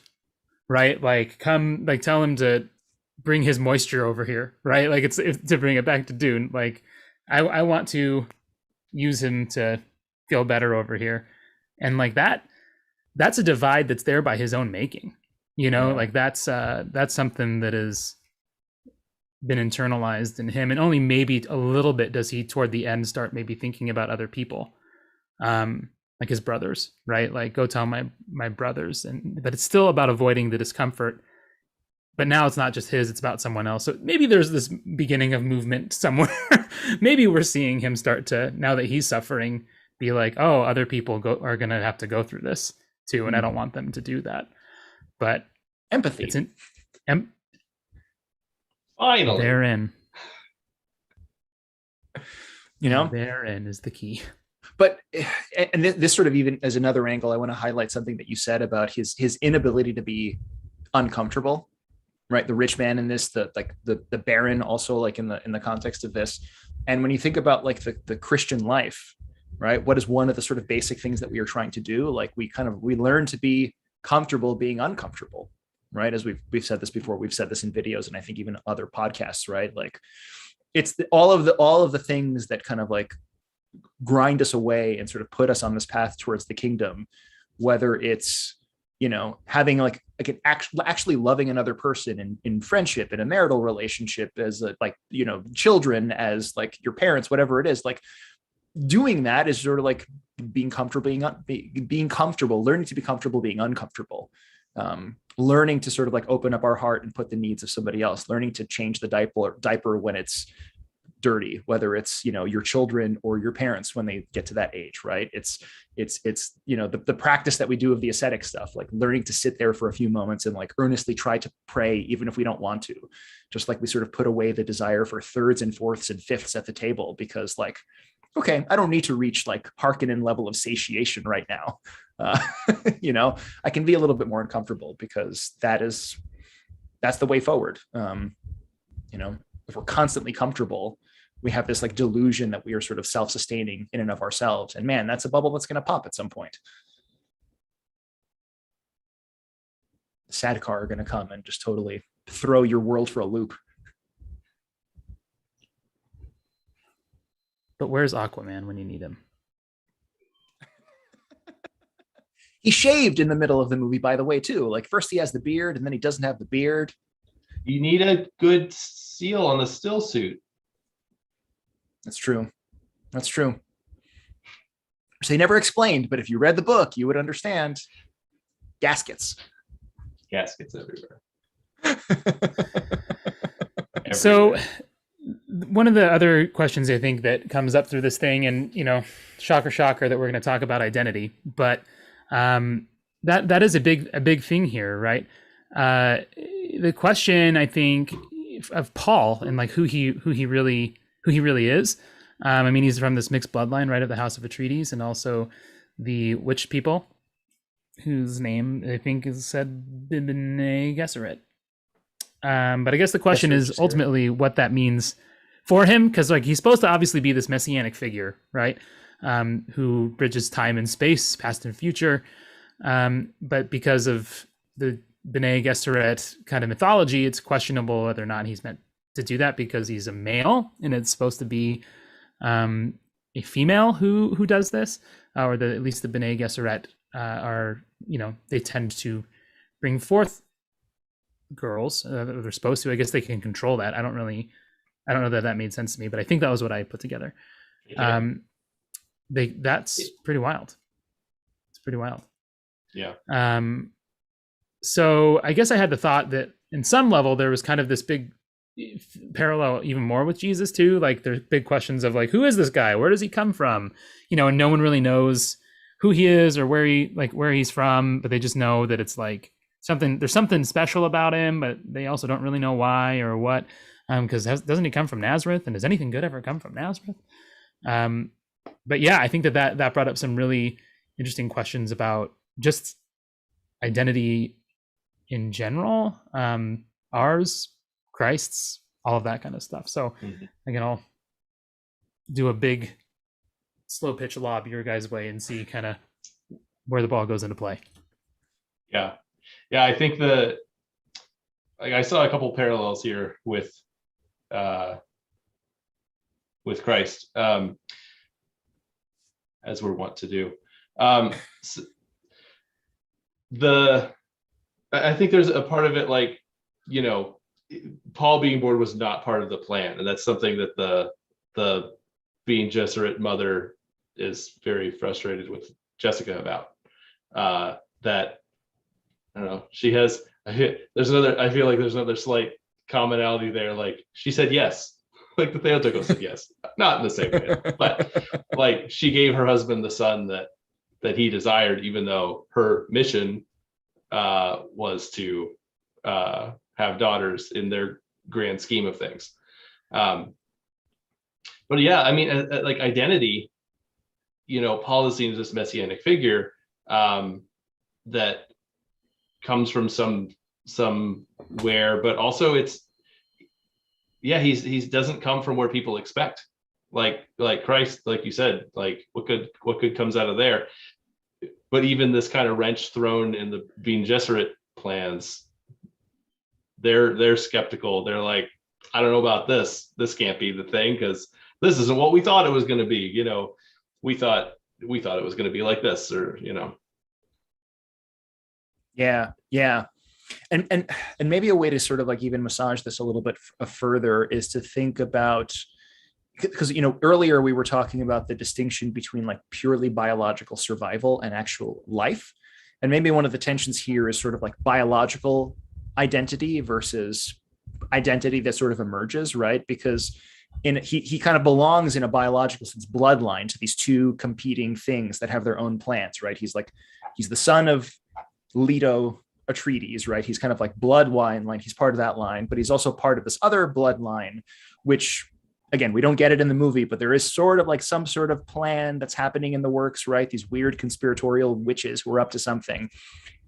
Speaker 2: right? Like tell him to bring his moisture over here, right? Like it's to bring it back to Dune. Like I want to use him to feel better over here. And like that's a divide that's there by his own making, like that's something that has been internalized in him. And only maybe a little bit does he toward the end start maybe thinking about other people, like his brothers, right? Like go tell my brothers, but it's still about avoiding the discomfort. But now it's not just his, it's about someone else. So maybe there's this beginning of movement somewhere. Maybe we're seeing him start to, now that he's suffering, be like, oh, other people are going to have to go through this too, and I don't want them to do that. But
Speaker 1: Empathy.
Speaker 2: it's
Speaker 3: Finally.
Speaker 2: therein,
Speaker 1: therein
Speaker 2: is the key.
Speaker 1: But and this sort of even as another angle, I want to highlight something that you said about his inability to be uncomfortable, right? The rich man in this, the baron also, like in the context of this. And when you think about like the Christian life, right? What is one of the sort of basic things that we are trying to do? Like we learn to be comfortable being uncomfortable, right? As we've said this before, we've said this in videos and I think even other podcasts, right? Like it's all of the things that kind of like grind us away and sort of put us on this path towards the kingdom, whether it's, having like an actually loving another person in friendship, in a marital relationship, as children, as like your parents, whatever it is, like doing that is sort of like being comfortable, being comfortable, learning to be comfortable, being uncomfortable, learning to sort of like open up our heart and put the needs of somebody else, learning to change the diaper when it's dirty, whether it's your children or your parents when they get to that age, right? It's the practice that we do of the ascetic stuff, like learning to sit there for a few moments and like earnestly try to pray even if we don't want to, just like we sort of put away the desire for thirds and fourths and fifths at the table, because like, okay, I don't need to reach like Harkonnen level of satiation right now. I can be a little bit more uncomfortable, because that's the way forward. If we're constantly comfortable, we have this like delusion that we are sort of self-sustaining in and of ourselves. And man, that's a bubble that's going to pop at some point. The sad car are going to come and just totally throw your world for a loop.
Speaker 2: But where's Aquaman when you need him?
Speaker 1: He shaved in the middle of the movie, by the way, too. Like first he has the beard and then he doesn't have the beard.
Speaker 3: You need a good seal on the still suit.
Speaker 1: That's true. So they never explained, but if you read the book, you would understand. Gaskets everywhere.
Speaker 2: So one of the other questions I think that comes up through this thing, and shocker that we're going to talk about identity, but that is a big thing here, right? The question, I think, of Paul and like who he really is. I mean, he's from this mixed bloodline, right, of the House of Atreides, and also the witch people, whose name I think is said Bene Gesserit. But I guess the question is ultimately what that means for him, because like he's supposed to obviously be this messianic figure, right, who bridges time and space, past and future. But because of the Bene Gesserit kind of mythology, it's questionable whether or not he's meant to do that, because he's a male and it's supposed to be a female who does this, or at least the Bene Gesserit are, they tend to bring forth girls. They're supposed to. I guess they can control that. I don't know that made sense to me, but I think that was what I put together.
Speaker 3: Yeah.
Speaker 2: That's pretty wild. It's pretty wild.
Speaker 3: Yeah.
Speaker 2: So I guess I had the thought that in some level there was kind of this big parallel even more with Jesus too. Like there's big questions of like, who is this guy? Where does he come from? And no one really knows who he is or where he's from, but they just know that it's like there's something special about him, but they also don't really know why or what. Because doesn't he come from Nazareth? And does anything good ever come from Nazareth? But yeah, I think that brought up some really interesting questions about just identity in general, ours, Christ's, all of that kind of stuff. So again, I'll do a big slow pitch lob your guys' way and see kind of where the ball goes into play.
Speaker 3: Yeah. I think I saw a couple parallels here with Christ, as we're wont to do. I think there's a part of it, like, Paul being born was not part of the plan, and that's something that the Bene Gesserit mother is very frustrated with Jessica about. That I don't know. She has. I feel like there's another slight commonality there. Like she said yes, Like the Theotokos said yes, not in the same way, but like she gave her husband the son that he desired, even though her mission was to have daughters in their grand scheme of things. But yeah, I mean, like identity, Paul is seen as this messianic figure that comes from somewhere, but also he's doesn't come from where people expect. Like Christ, like you said, like what good comes out of there. But even this kind of wrench thrown in the Bene Gesserit plans, they're skeptical. They're like, I don't know about this. This can't be the thing, because this isn't what we thought it was going to be. We thought it was going to be like this, or
Speaker 1: Yeah. And maybe a way to sort of like even massage this a little bit further is to think about, because earlier we were talking about the distinction between like purely biological survival and actual life, and maybe one of the tensions here is sort of like biological identity versus identity that sort of emerges, right? Because he kind of belongs in a biological sense bloodline to these two competing things that have their own plans, right? He's the son of Leto Atreides, right? He's kind of like bloodline line. He's part of that line, but he's also part of this other bloodline, which again, we don't get it in the movie, but there is sort of like some sort of plan that's happening in the works, right? These weird conspiratorial witches who are up to something,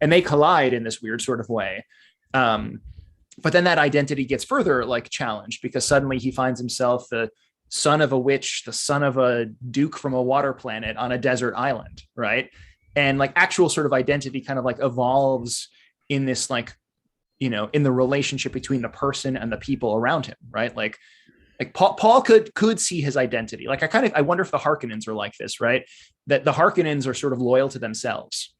Speaker 1: and they collide in this weird sort of way. But then that identity gets further like challenged, because suddenly he finds himself the son of a witch, the son of a duke from a water planet on a desert island, right? And like actual sort of identity kind of like evolves in this like, in the relationship between the person and the people around him, right? Like Paul could see his identity. Like I wonder if the Harkonnens are like this, right? That the Harkonnens are sort of loyal to themselves,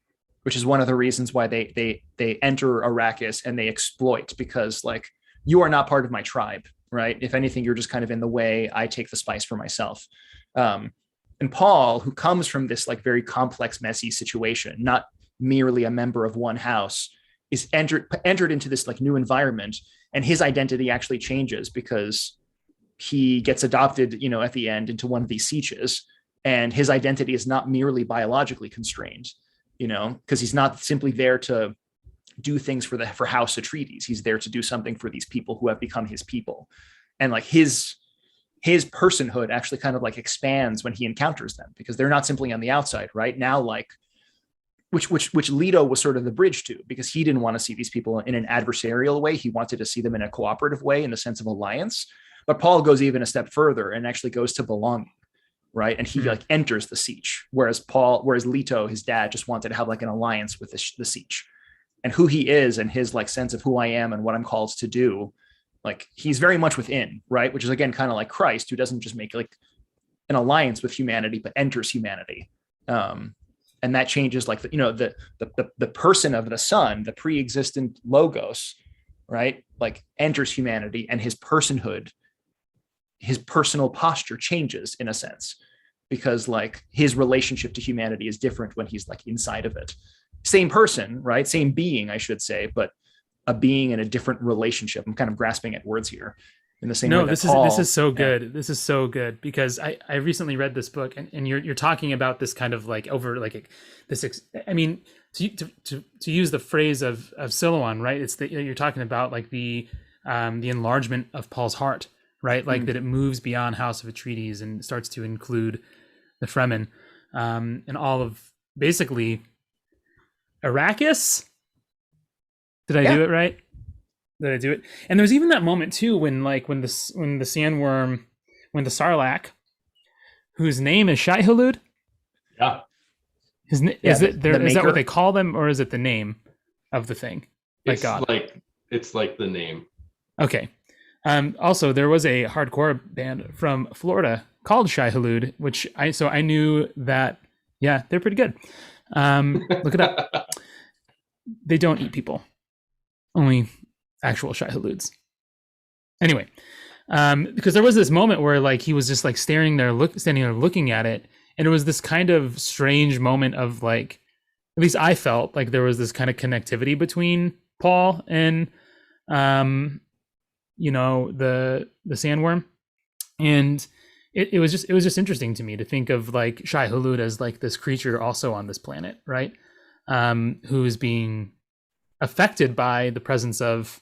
Speaker 1: which is one of the reasons why they enter Arrakis and they exploit, because like, you are not part of my tribe, right? If anything, you're just kind of in the way. I take the spice for myself. And Paul, who comes from this like very complex, messy situation, not merely a member of one house, is entered into this like new environment, and his identity actually changes because he gets adopted, at the end into one of these sieges, and his identity is not merely biologically constrained, because he's not simply there to do things for House Atreides. He's there to do something for these people who have become his people, and like his personhood actually kind of like expands when he encounters them, because they're not simply on the outside right now, like which Leto was sort of the bridge to, because he didn't want to see these people in an adversarial way. He wanted to see them in a cooperative way, in the sense of alliance. But Paul goes even a step further and actually goes to belonging, right? And he like enters the siege, whereas Leto, his dad, just wanted to have like an alliance with the siege. And who he is and his like sense of who I am and what I'm called to do, like he's very much within, right? Which is again kind of like Christ, who doesn't just make like an alliance with humanity, but enters humanity. And that changes like the person of the Son, the pre-existent Logos, right? Like enters humanity, and his personhood, his personal posture changes in a sense, because like his relationship to humanity is different when he's like inside of it. Same person, right? Same being, I should say, but a being in a different relationship. I'm kind of grasping at words here. In the same way
Speaker 2: this is so good. Yeah. This is so good, because I recently read this book, and you're talking about this kind of like over like this. I mean, to use the phrase of Silouan, right? It's you're talking about like the enlargement of Paul's heart, right? Like that it moves beyond House of Atreides and starts to include the Fremen, and all of basically Arrakis. Did I do it right? Did I do it? And there's even that moment too when the sandworm, when the Sarlacc, whose name is Shai-Hulud.
Speaker 3: Yeah.
Speaker 2: Is that what they call them, or is it the name of the thing?
Speaker 3: It's like the name.
Speaker 2: Okay. Also, there was a hardcore band from Florida called Shai-Hulud, which I knew that. Yeah, they're pretty good. Look it up. They don't eat people. Only actual Shai-Huluds. Anyway, because there was this moment where like he was just like standing there looking at it, and it was this kind of strange moment of like, at least I felt like there was this kind of connectivity between Paul and the sandworm, And it was just interesting to me to think of like Shai Hulud as like this creature also on this planet, right? Who is being affected by the presence of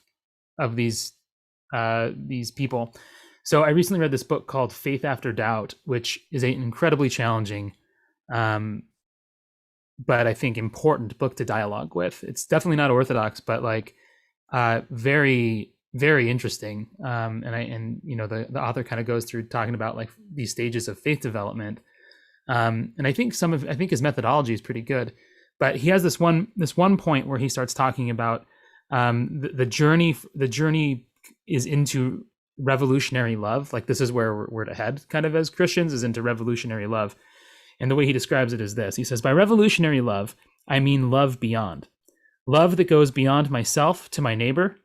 Speaker 2: these people. So I recently read this book called Faith After Doubt, which is an incredibly challenging, but I think important book to dialogue with. It's definitely not orthodox, but like very, very interesting. And the author kind of goes through talking about like these stages of faith development. And I think his methodology is pretty good, but he has this one point where he starts talking about the journey is into revolutionary love. Like this is where we're to head kind of as Christians, is into revolutionary love. And the way he describes it is this. He says, by revolutionary love, I mean love beyond. Love that goes beyond myself to my neighbor,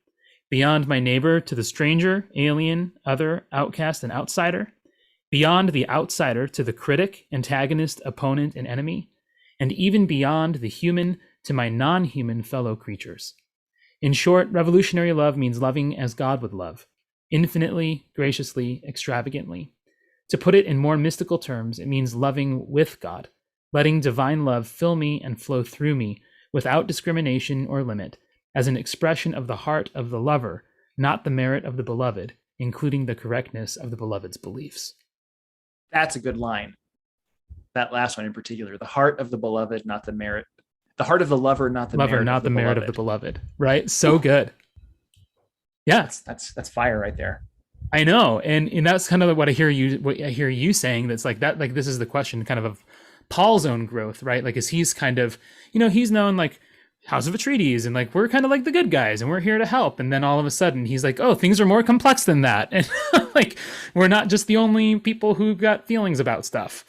Speaker 2: beyond my neighbor to the stranger, alien, other, outcast, and outsider, beyond the outsider to the critic, antagonist, opponent, and enemy, and even beyond the human to my non-human fellow creatures. In short, revolutionary love means loving as God would love, infinitely, graciously, extravagantly. To put it in more mystical terms, it means loving with God, letting divine love fill me and flow through me without discrimination or limit, as an expression of the heart of the lover, not the merit of the beloved, including the correctness of the beloved's beliefs.
Speaker 1: That's a good line. That last one in particular, the heart of the beloved, not the merit. The heart of the lover, not the merit.
Speaker 2: Not the merit of the beloved. Right? So good. Yeah,
Speaker 1: that's fire right there.
Speaker 2: I know, and that's kind of what I hear you saying. That's like that. Like this is the question, kind of Paul's own growth, right? Like as he's kind of, he's known like House of Atreides, and like we're kind of like the good guys, and we're here to help. And then all of a sudden, he's like, oh, things are more complex than that, and like we're not just the only people who got feelings about stuff.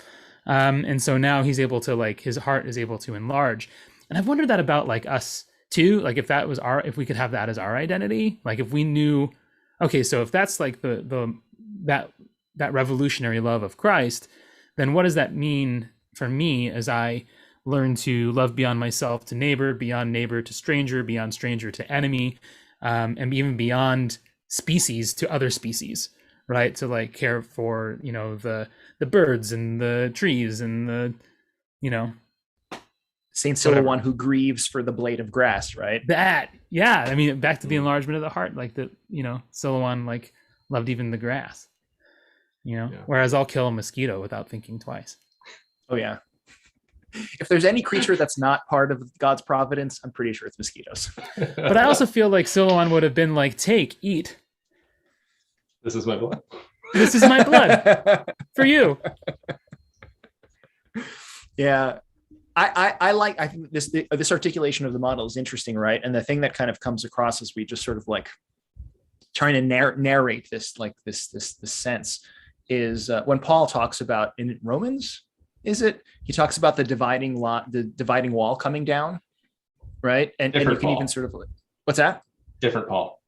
Speaker 2: And so now he's able to like his heart is able to enlarge. And I've wondered that about like us too. Like if we could have that as our identity, like if we knew. Okay, so if that's like that revolutionary love of Christ, then what does that mean for me as I learn to love beyond myself to neighbor, beyond neighbor to stranger, beyond stranger to enemy, and even beyond species to other species, right? To like care for the birds and the trees and the
Speaker 1: Saint Solak who grieves for the blade of grass, right?
Speaker 2: That, yeah. I mean, back to the enlargement of the heart, like that, Solak like loved even the grass, whereas I'll kill a mosquito without thinking twice.
Speaker 1: Oh yeah. If there's any creature that's not part of God's providence, I'm pretty sure it's mosquitoes.
Speaker 2: But I also feel like Solak would have been like, take, eat.
Speaker 3: This is my blood.
Speaker 2: This is my blood for you.
Speaker 1: Yeah. I think this articulation of the model is interesting, right? And the thing that kind of comes across as we just sort of like trying to narrate this sense is when Paul talks about in Romans, he talks about the dividing wall coming down, right? And you can even sort of what's that?
Speaker 3: Different Paul.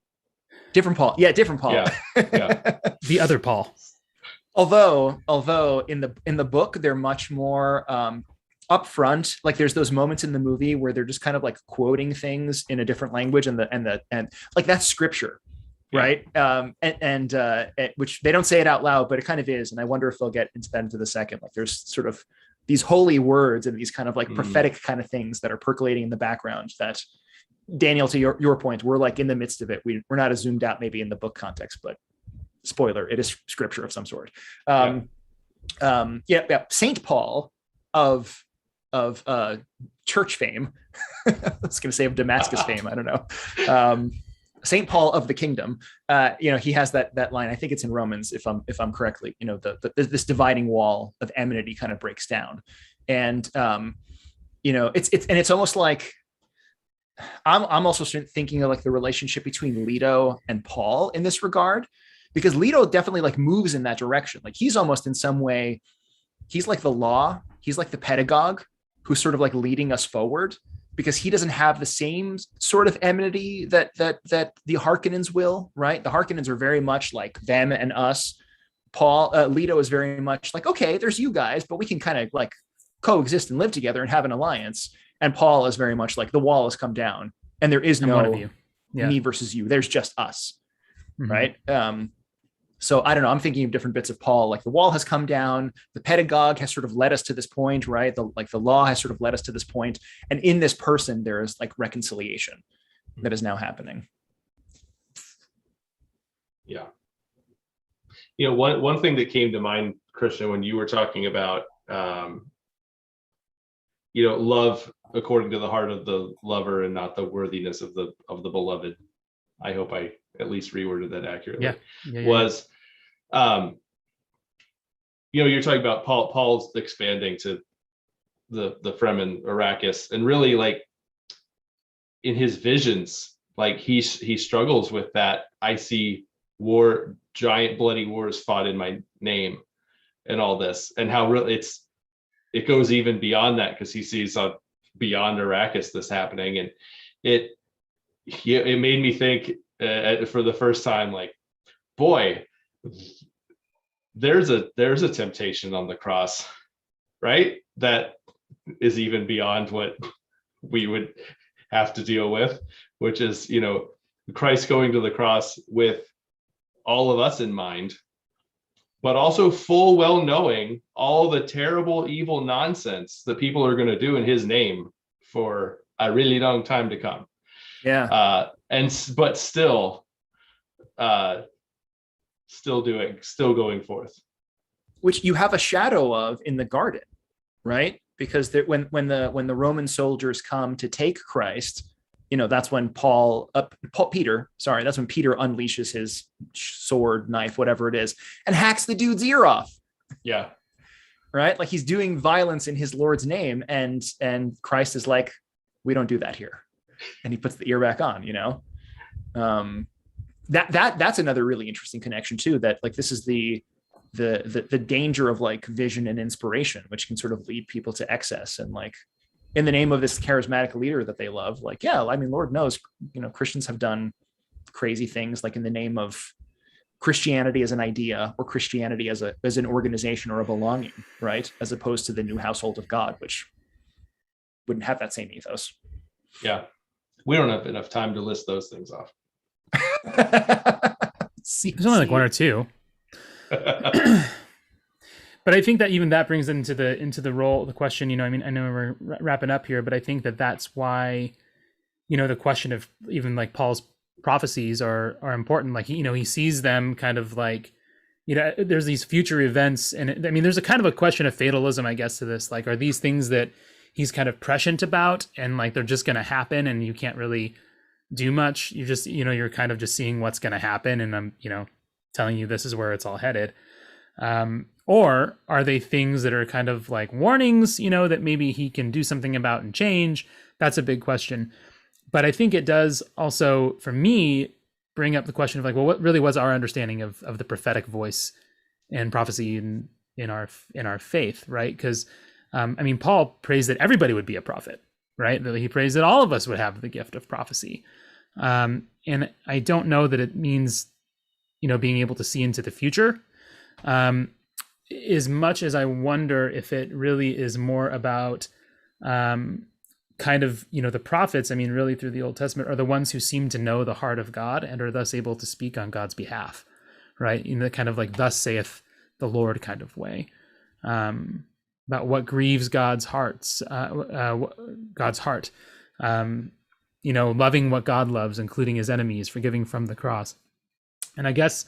Speaker 1: Yeah, different Paul.
Speaker 3: Yeah.
Speaker 2: The other Paul.
Speaker 1: Although in the book they're much more up front, like there's those moments in the movie where they're just kind of like quoting things in a different language and like that's scripture, right? Which they don't say it out loud, but it kind of is. And I wonder if they'll get into that into the second. Like there's sort of these holy words and these kind of like prophetic kind of things that are percolating in the background that, Daniel, to your point, we're like in the midst of it. We're not as zoomed out maybe in the book context, but spoiler, it is scripture of some sort. Saint Paul of church fame. I was going to say of Damascus fame. I don't know. Saint Paul of the kingdom. He has that line. I think it's in Romans, if I'm correctly. This dividing wall of enmity kind of breaks down, and it's almost like I'm also thinking of like the relationship between Leto and Paul in this regard, because Leto definitely like moves in that direction. Like he's almost in some way, he's like the law. He's like the pedagogue who's sort of like leading us forward, because he doesn't have the same sort of enmity that the Harkonnens will, right? The Harkonnens are very much like them and us. Leto is very much like, okay, there's you guys, but we can kind of like coexist and live together and have an alliance. And Paul is very much like the wall has come down and there is no me versus you. There's just us, right? So I don't know, I'm thinking of different bits of Paul, like the wall has come down, the pedagogue has sort of led us to this point, right? The law has sort of led us to this point. And in this person, there is like reconciliation that is now happening.
Speaker 3: Yeah. One thing that came to mind, Christian, when you were talking about, love according to the heart of the lover and not the worthiness of the beloved. I hope I at least reworded that accurately. Was, you're talking about Paul's expanding to the Fremen Arrakis, and really like in his visions, like he struggles with that. I see war, giant bloody wars fought in my name, and all this, and how really it goes even beyond that, because he sees beyond Arrakis this happening, and it made me think for the first time, like, boy, there's a temptation on the cross, right? That is even beyond what we would have to deal with, which is, Christ going to the cross with all of us in mind, but also full well knowing all the terrible, evil nonsense that people are going to do in his name for a really long time to come.
Speaker 1: Yeah.
Speaker 3: But still going forth.
Speaker 1: Which you have a shadow of in the garden, right? Because when the Roman soldiers come to take Christ, that's when Peter unleashes his sword, knife, whatever it is, and hacks the dude's ear off.
Speaker 3: Yeah.
Speaker 1: Right? Like he's doing violence in his Lord's name, and Christ is like, we don't do that here. And he puts the ear back on, that's another really interesting connection too, that like this is the danger of like vision and inspiration, which can sort of lead people to excess, and like in the name of this charismatic leader that they love, like, yeah, I mean, Lord knows, Christians have done crazy things, like in the name of Christianity as an idea, or Christianity as an organization or a belonging, right? As opposed to the new household of God, which wouldn't have that same ethos.
Speaker 3: Yeah. We don't have enough time to list those things off.
Speaker 2: There's only like one or two. But I think that even that brings into the role, the question, I know we're wrapping up here, but I think that that's why, the question of even like Paul's prophecies are important. Like, he sees them kind of like, there's these future events, and there's a kind of a question of fatalism, I guess, to this. Like, are these things that he's kind of prescient about, and like they're just going to happen, and you can't really do much? You just, you're kind of just seeing what's going to happen, and I'm, telling you this is where it's all headed. Or are they things that are kind of like warnings, that maybe he can do something about and change? That's a big question. But I think it does also, for me, bring up the question of like, well, what really was our understanding of the prophetic voice and prophecy in our faith, right? Because Paul prays that everybody would be a prophet, right? That he prays that all of us would have the gift of prophecy. And I don't know that it means, being able to see into the future, as much as I wonder if it really is more about kind of, the prophets, really through the Old Testament, are the ones who seem to know the heart of God and are thus able to speak on God's behalf, right? In the kind of like, thus saith the Lord kind of way, about what grieves God's heart, loving what God loves, including his enemies, forgiving from the cross. And I guess,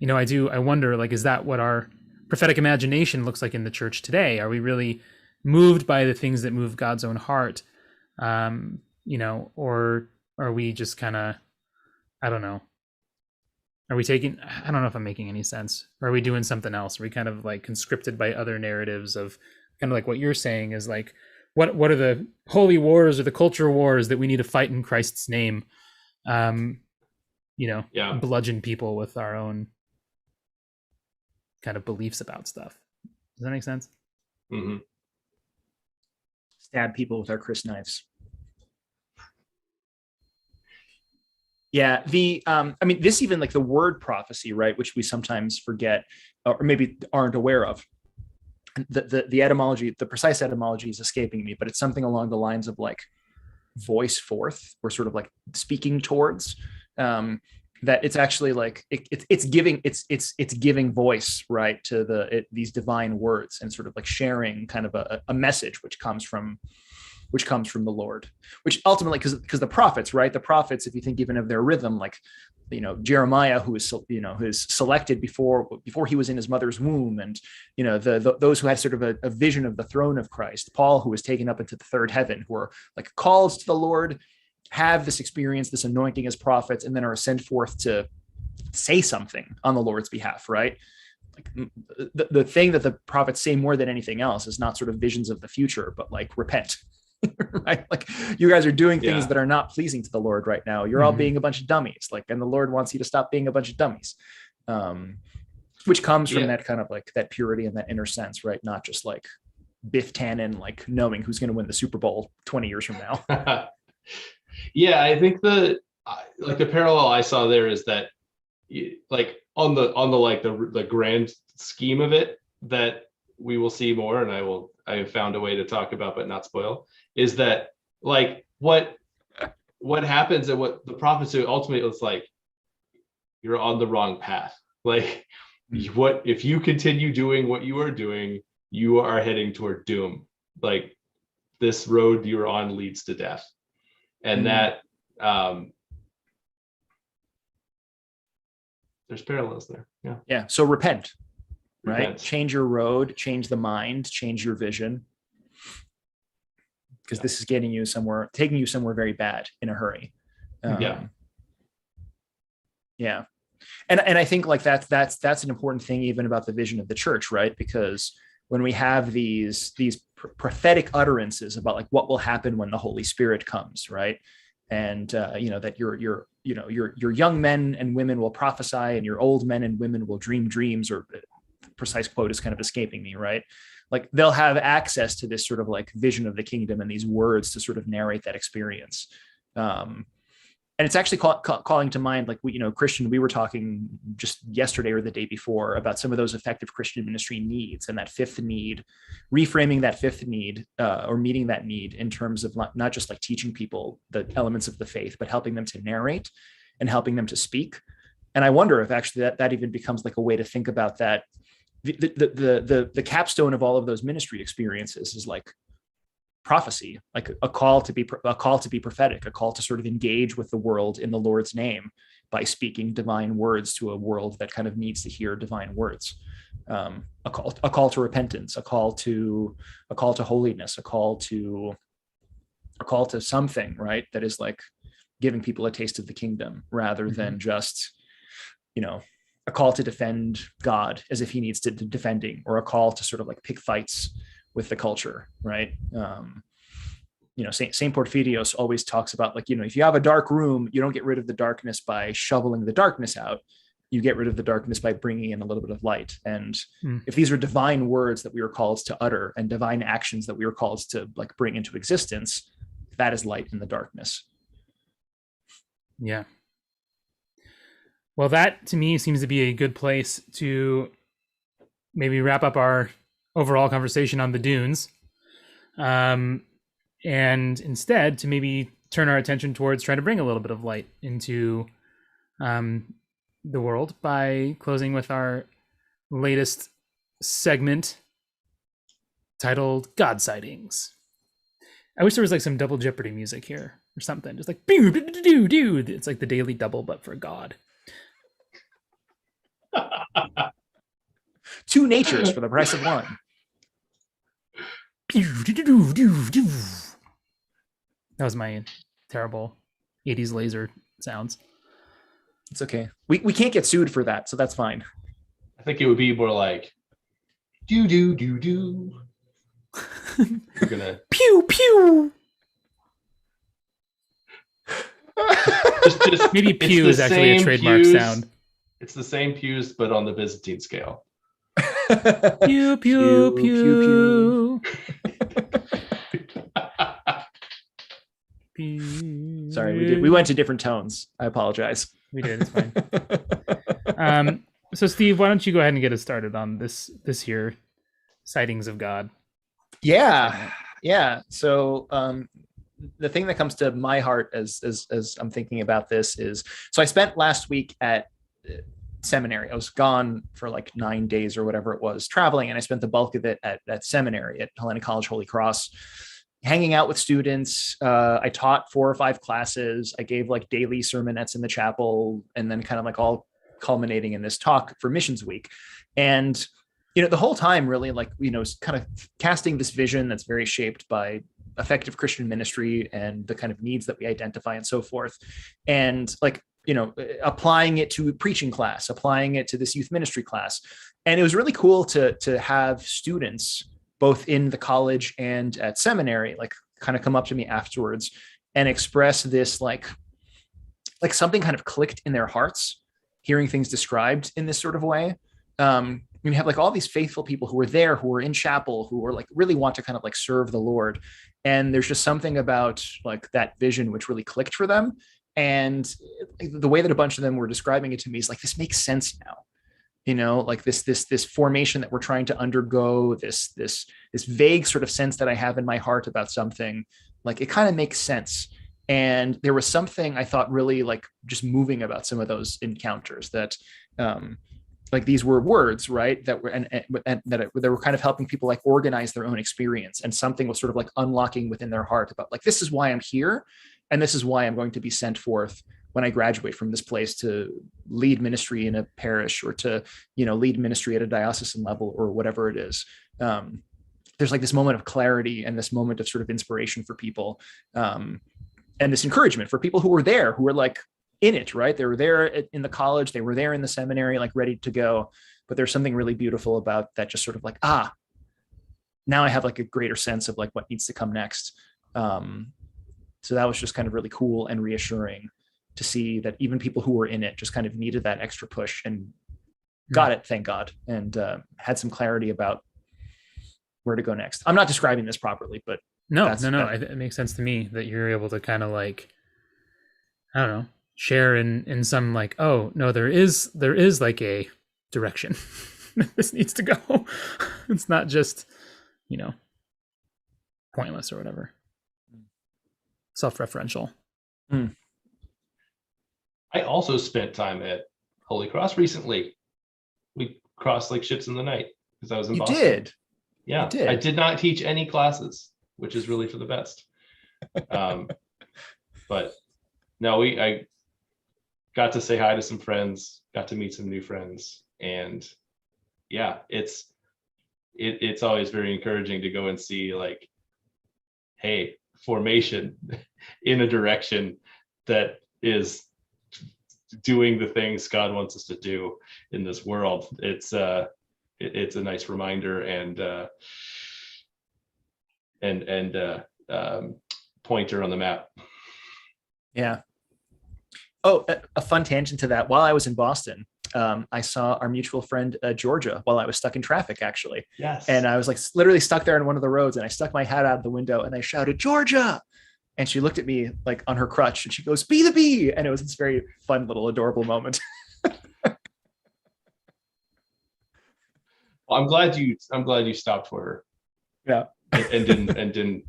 Speaker 2: I wonder, like, is that what our prophetic imagination looks like in the church today? Are we really moved by the things that move God's own heart? Or are we just kind of, I don't know. I don't know if I'm making any sense. Or are we doing something else? Are we kind of like conscripted by other narratives of kind of like what you're saying is like, what are the holy wars or the culture wars that we need to fight in Christ's name? Bludgeon people with our own kind of beliefs about stuff. Does that make sense?
Speaker 3: Mm-hmm.
Speaker 1: Stab people with our Chris knives. Yeah, this even like the word prophecy, right, which we sometimes forget or maybe aren't aware of. The etymology, the precise etymology is escaping me, but it's something along the lines of like voice forth, or sort of like speaking towards. that it's actually like it's giving voice, right, to these divine words, and sort of like sharing kind of a message which comes from the Lord, which ultimately, because the prophets, right, the prophets, if you think even of their rhythm, like, Jeremiah, who is selected before he was in his mother's womb, and those who had sort of a vision of the throne of Christ, Paul, who was taken up into the third heaven, who are like called to the Lord, have this experience, this anointing as prophets, and then are sent forth to say something on the Lord's behalf, right? Like the thing that the prophets say more than anything else is not sort of visions of the future, but like, repent. Right? Like, you guys are doing things that are not pleasing to the Lord right now. You're all being a bunch of dummies, like, and the Lord wants you to stop being a bunch of dummies. Which comes from that kind of like that purity and that inner sense, right? Not just like Biff Tannen, like knowing who's going to win the Super Bowl 20 years from now.
Speaker 3: Yeah, I think the parallel I saw there is that, like, on the grand scheme of it, that we will see more, and I have found a way to talk about but not spoil, is that like what happens, and what the prophets do ultimately, it's like, you're on the wrong path. Like, what if you continue doing what you are doing, you are heading toward doom. Like, this road you're on leads to death. And that there's parallels there. Yeah.
Speaker 1: So repent. Right? Change your road, change the mind, change your vision. Because this is taking you somewhere very bad in a hurry. And I think like that's an important thing even about the vision of the church, right? Because when we have these prophetic utterances about like what will happen when the Holy Spirit comes, right? And that your young men and women will prophesy, and your old men and women will dream dreams, or precise quote is kind of escaping me, right? Like, they'll have access to this sort of like vision of the kingdom and these words to sort of narrate that experience. And it's actually calling to mind, like, Christian, we were talking just yesterday or the day before about some of those effective Christian ministry needs, and that fifth need, reframing that fifth need, or meeting that need in terms of not just like teaching people the elements of the faith, but helping them to narrate and helping them to speak. And I wonder if actually that even becomes like a way to think about that. The capstone of all of those ministry experiences is like prophecy, like a call to be prophetic, a call to sort of engage with the world in the Lord's name by speaking divine words to a world that kind of needs to hear divine words. A call to repentance, a call to holiness, a call to something, right? That is like giving people a taste of the kingdom, rather than just, a call to defend God as if he needs to defending, or a call to sort of like pick fights with the culture, right? Saint Porphyrios always talks about, like, if you have a dark room, you don't get rid of the darkness by shoveling the darkness out. You get rid of the darkness by bringing in a little bit of light. And if these are divine words that we are called to utter, and divine actions that we are called to like bring into existence, that is light in the darkness.
Speaker 2: Yeah. Well, that to me seems to be a good place to maybe wrap up our overall conversation on the Dunes. And instead to maybe turn our attention towards trying to bring a little bit of light into the world by closing with our latest segment titled God Sightings. I wish there was like some double Jeopardy music here or something, just like it's like the Daily Double but for God.
Speaker 1: Two natures for the price of one.
Speaker 2: That was my terrible 80s laser sounds.
Speaker 1: It's okay. We can't get sued for that, so that's fine.
Speaker 3: I think it would be more like do do do do. You're gonna
Speaker 2: pew pew.
Speaker 3: just
Speaker 2: maybe pew is actually a trademark
Speaker 3: pews.
Speaker 2: Sound.
Speaker 3: It's the same pews, but on the Byzantine scale.
Speaker 2: Pew pew pew pew.
Speaker 1: Sorry, we went to different tones. I apologize.
Speaker 2: We did. It's fine. So Steve, why don't you go ahead and get us started on this here sightings of God?
Speaker 1: Yeah. So the thing that comes to my heart as I'm thinking about this is, so I spent last week at seminary. I was gone for like 9 days or whatever it was traveling, and I spent the bulk of it at seminary at Hellenic College Holy Cross, hanging out with students. I taught 4 or 5 classes. I gave like daily sermonettes in the chapel, and then kind of like all culminating in this talk for Missions Week. And the whole time really like, kind of casting this vision that's very shaped by effective Christian ministry and the kind of needs that we identify and so forth. And like, applying it to preaching class, applying it to this youth ministry class. And it was really cool to have students both in the college and at seminary, like kind of come up to me afterwards and express this, like something kind of clicked in their hearts, hearing things described in this sort of way. You have like all these faithful people who were there, who were in chapel, who were like really want to kind of like serve the Lord. And there's just something about like that vision which really clicked for them. And the way that a bunch of them were describing it to me is like, this makes sense now, like this formation that we're trying to undergo, this vague sort of sense that I have in my heart about something, like it kind of makes sense. And there was something I thought really like just moving about some of those encounters that, like these were words, right? That were, and that were kind of helping people like organize their own experience, and something was sort of like unlocking within their heart about like, this is why I'm here. And this is why I'm going to be sent forth when I graduate from this place to lead ministry in a parish, or to, lead ministry at a diocesan level, or whatever it is. There's like this moment of clarity and this moment of sort of inspiration for people. And this encouragement for people who were there, who were like in it, right? They were there in the college, they were there in the seminary, like ready to go. But there's something really beautiful about that, just sort of like, now I have like a greater sense of like what needs to come next. So that was just kind of really cool and reassuring to see that even people who were in it just kind of needed that extra push and got it, thank God, and had some clarity about where to go next. I'm not describing this properly, but
Speaker 2: no, it makes sense to me that you're able to kind of like, I don't know, share in some like, oh no, there is like a direction this needs to go. It's not just, pointless or whatever. Self-referential.
Speaker 3: I also spent time at Holy Cross recently. We crossed like ships in the night because I was in Boston.
Speaker 1: You did?
Speaker 3: Yeah.
Speaker 1: You did.
Speaker 3: I did not teach any classes, which is really for the best. But no, I got to say hi to some friends, got to meet some new friends. And yeah, it's always very encouraging to go and see like, hey, formation in a direction that is doing the things God wants us to do in this world. It's a nice reminder and pointer on the map.
Speaker 1: Yeah. Oh, a fun tangent to that. While I was in Boston, I saw our mutual friend Georgia while I was stuck in traffic, actually.
Speaker 3: Yes.
Speaker 1: And I was like literally stuck there on one of the roads, and I stuck my head out the window and I shouted, "Georgia!" And she looked at me like on her crutch and she goes, "Be the bee!" And it was this very fun little adorable moment.
Speaker 3: Well, I'm glad you stopped for her.
Speaker 1: Yeah.
Speaker 3: and didn't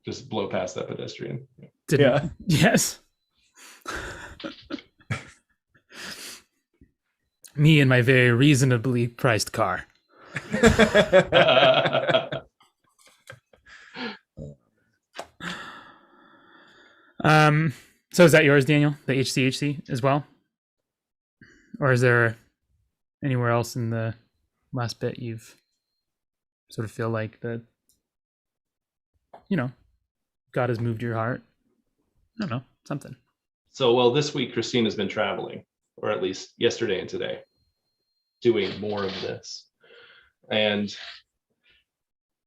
Speaker 3: just blow past that pedestrian.
Speaker 2: Yeah. Yes. Me and my very reasonably priced car. So is that yours, Daniel? The HCHC as well? Or is there anywhere else in the last bit you've sort of feel like that, God has moved your heart? I don't know, something.
Speaker 3: So, well, this week Christina's been traveling, or at least yesterday and today, doing more of this. And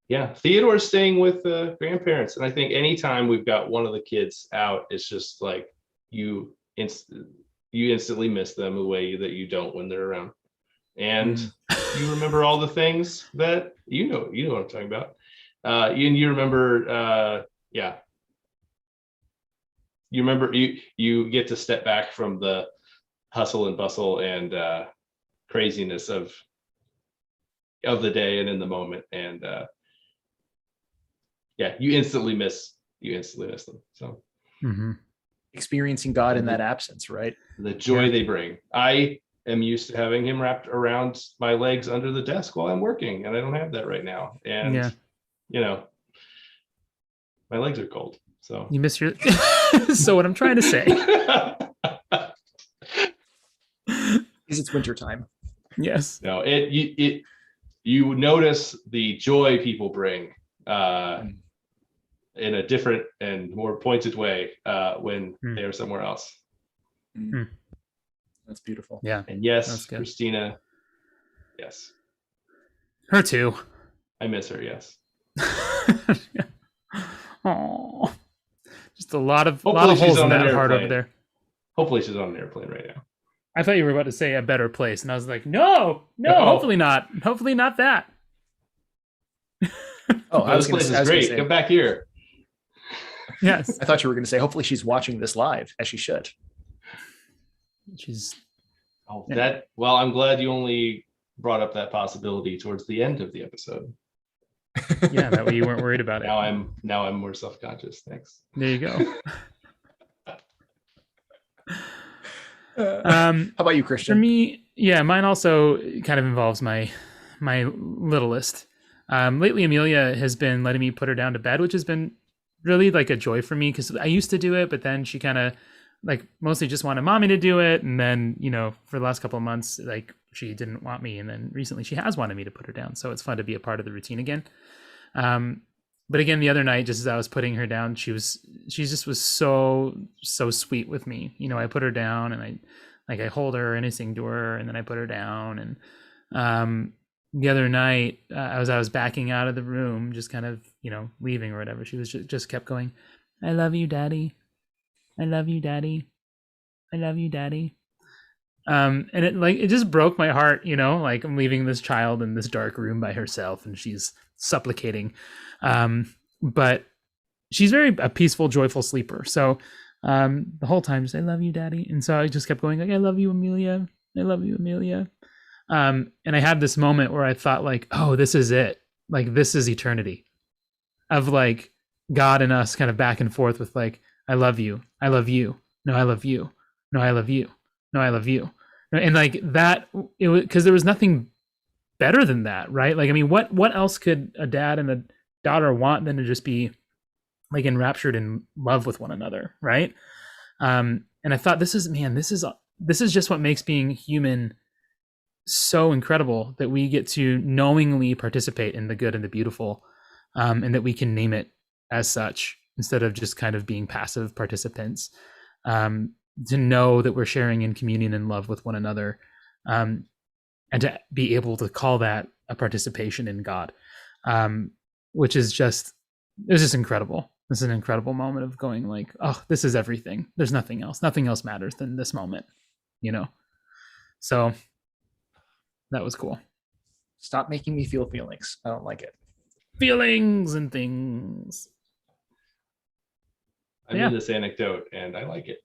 Speaker 3: yeah, Theodore's staying with grandparents. And I think anytime we've got one of the kids out, it's just like you instantly miss them the way that you don't when they're around. And you remember all the things that you know what I'm talking about. You remember, you remember you get to step back from the hustle and bustle and craziness of the day and in the moment, and you instantly miss you instantly miss them. So
Speaker 1: Experiencing God in that absence, right?
Speaker 3: the joy they bring. I am used to having him wrapped around my legs under the desk while I'm working, and I don't have that right now. And you know, my legs are cold. So
Speaker 2: you miss your. So what I'm trying to say
Speaker 1: is it's wintertime.
Speaker 2: Yes.
Speaker 3: No, you notice the joy people bring in a different and more pointed way when they are somewhere else.
Speaker 1: That's beautiful.
Speaker 2: Yeah.
Speaker 3: And yes, Christina, yes.
Speaker 2: Her too.
Speaker 3: I miss her, yes.
Speaker 2: Oh, just a lot of
Speaker 3: Hopefully
Speaker 2: holes in that heart over there.
Speaker 3: Hopefully she's on an airplane right now.
Speaker 2: I thought you were about to say a better place, and I was like, no, hopefully not. Hopefully not that.
Speaker 3: This place is great. Come back here.
Speaker 2: Yes.
Speaker 1: I thought you were going to say, hopefully she's watching this live, as she should.
Speaker 2: She's.
Speaker 3: Well, I'm glad you only brought up that possibility towards the end of the episode.
Speaker 2: Yeah, that way you weren't worried about it.
Speaker 3: Now I'm more self-conscious. Thanks.
Speaker 2: There you go.
Speaker 1: How about you, Christian?
Speaker 2: For me, mine also kind of involves my littlest. Lately, Amelia has been letting me put her down to bed, which has been really like a joy for me because I used to do it, but then she kind of like mostly just wanted mommy to do it, and then for the last couple of months, like she didn't want me, and then recently she has wanted me to put her down, so it's fun to be a part of the routine again. But again, the other night, just as I was putting her down, she just was so sweet with me. I put her down and I hold her and I sing to her, and then I put her down. And the other night, as I was backing out of the room, just kind of leaving or whatever, she was just kept going, "I love you, Daddy. I love you, Daddy. I love you, Daddy." And it just broke my heart, like I'm leaving this child in this dark room by herself and she's supplicating. But she's a peaceful, joyful sleeper. So the whole time just, "I love you, Daddy." And so I just kept going like, "I love you, Amelia. I love you, Amelia." And I had this moment where I thought like, oh, this is it. Like, this is eternity of like God and us kind of back and forth with like, "I love you. I love you. No, I love you. No, I love you. No, I love you." And like that, it was because there was nothing better than that, right? Like, I mean, what else could a dad and a daughter want than to just be like enraptured in love with one another, right? And I thought, this is just what makes being human so incredible, that we get to knowingly participate in the good and the beautiful, and that we can name it as such instead of just kind of being passive participants. To know that we're sharing in communion and love with one another, and to be able to call that a participation in God, which is just incredible. This is an incredible moment of going like, oh, this is everything. There's nothing else. Nothing else matters than this moment, So that was cool.
Speaker 1: Stop making me feel feelings. I don't like it.
Speaker 2: Feelings and things.
Speaker 3: I knew this anecdote and I like it.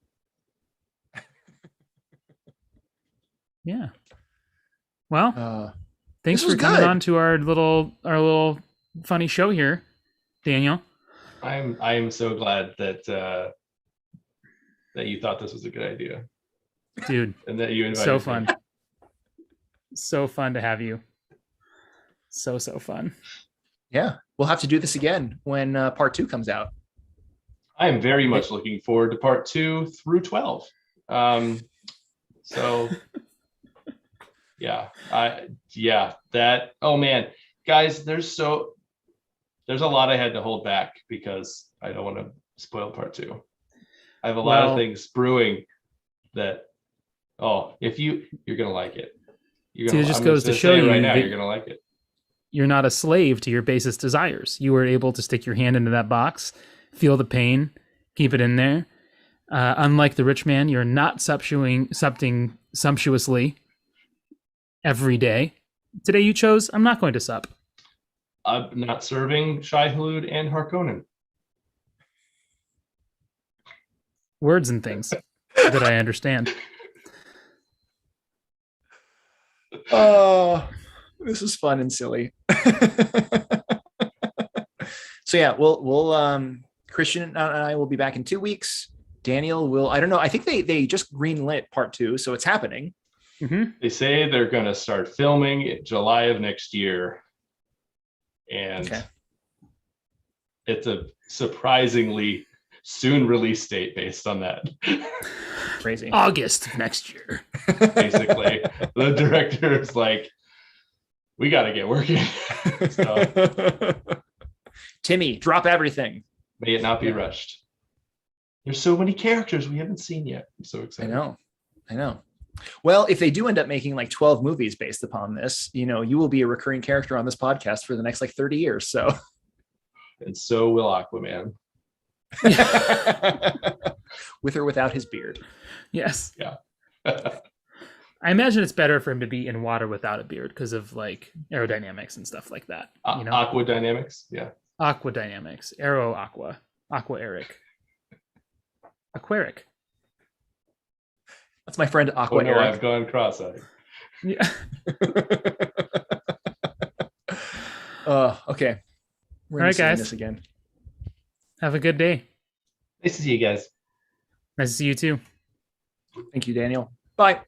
Speaker 2: Yeah. Well, thanks for coming on to our little funny show here, Daniel.
Speaker 3: I am so glad that that you thought this was a good idea,
Speaker 2: dude,
Speaker 3: and that you invited
Speaker 2: so
Speaker 3: me.
Speaker 2: Fun. So fun to have you. So fun.
Speaker 1: Yeah, we'll have to do this again when part 2 comes out.
Speaker 3: I am very much looking forward to part 2 through 12. So oh man, guys, there's a lot I had to hold back because I don't want to spoil part 2. I have a lot of things brewing that, if you're gonna like it.
Speaker 2: It just goes to show you
Speaker 3: right now, you're gonna like it.
Speaker 2: You're not a slave to your basest desires. You were able to stick your hand into that box, feel the pain, keep it in there. Unlike the rich man, you're not supping sumptuously every day. Today you chose, I'm not going to sup.
Speaker 3: I'm not serving Shai Hulud and Harkonnen.
Speaker 2: Words and things that I understand.
Speaker 1: Oh, this is fun and silly. So yeah, we'll Christian and I will be back in 2 weeks. Daniel will, I don't know. I think they just greenlit part 2, so it's happening.
Speaker 3: They say they're going to start filming in July of next year. And it's a surprisingly soon release date based on that.
Speaker 1: Crazy.
Speaker 2: August of next year.
Speaker 3: Basically, the director is like, we got to get working. So,
Speaker 1: Timmy, drop everything.
Speaker 3: may it not be rushed. There's so many characters we haven't seen yet. I'm so excited.
Speaker 1: I know. Well, if they do end up making like 12 movies based upon this, you will be a recurring character on this podcast for the next like 30 years. So,
Speaker 3: and so will Aquaman.
Speaker 1: With or without his beard.
Speaker 2: Yes.
Speaker 3: Yeah.
Speaker 2: I imagine it's better for him to be in water without a beard because of like aerodynamics and stuff like that.
Speaker 3: Aqua dynamics. Yeah.
Speaker 2: Aqua dynamics. Aero aqua. Aqua Eric. Aquaric.
Speaker 1: That's my friend Aqua
Speaker 3: Oh no,
Speaker 1: Eric.
Speaker 3: I've gone cross-eyed.
Speaker 2: Yeah.
Speaker 1: Okay. We're
Speaker 2: All right,
Speaker 1: gonna
Speaker 2: guys.
Speaker 1: this again.
Speaker 2: Have a good day.
Speaker 3: Nice to see you guys.
Speaker 2: Nice to see you too.
Speaker 1: Thank you, Daniel. Bye.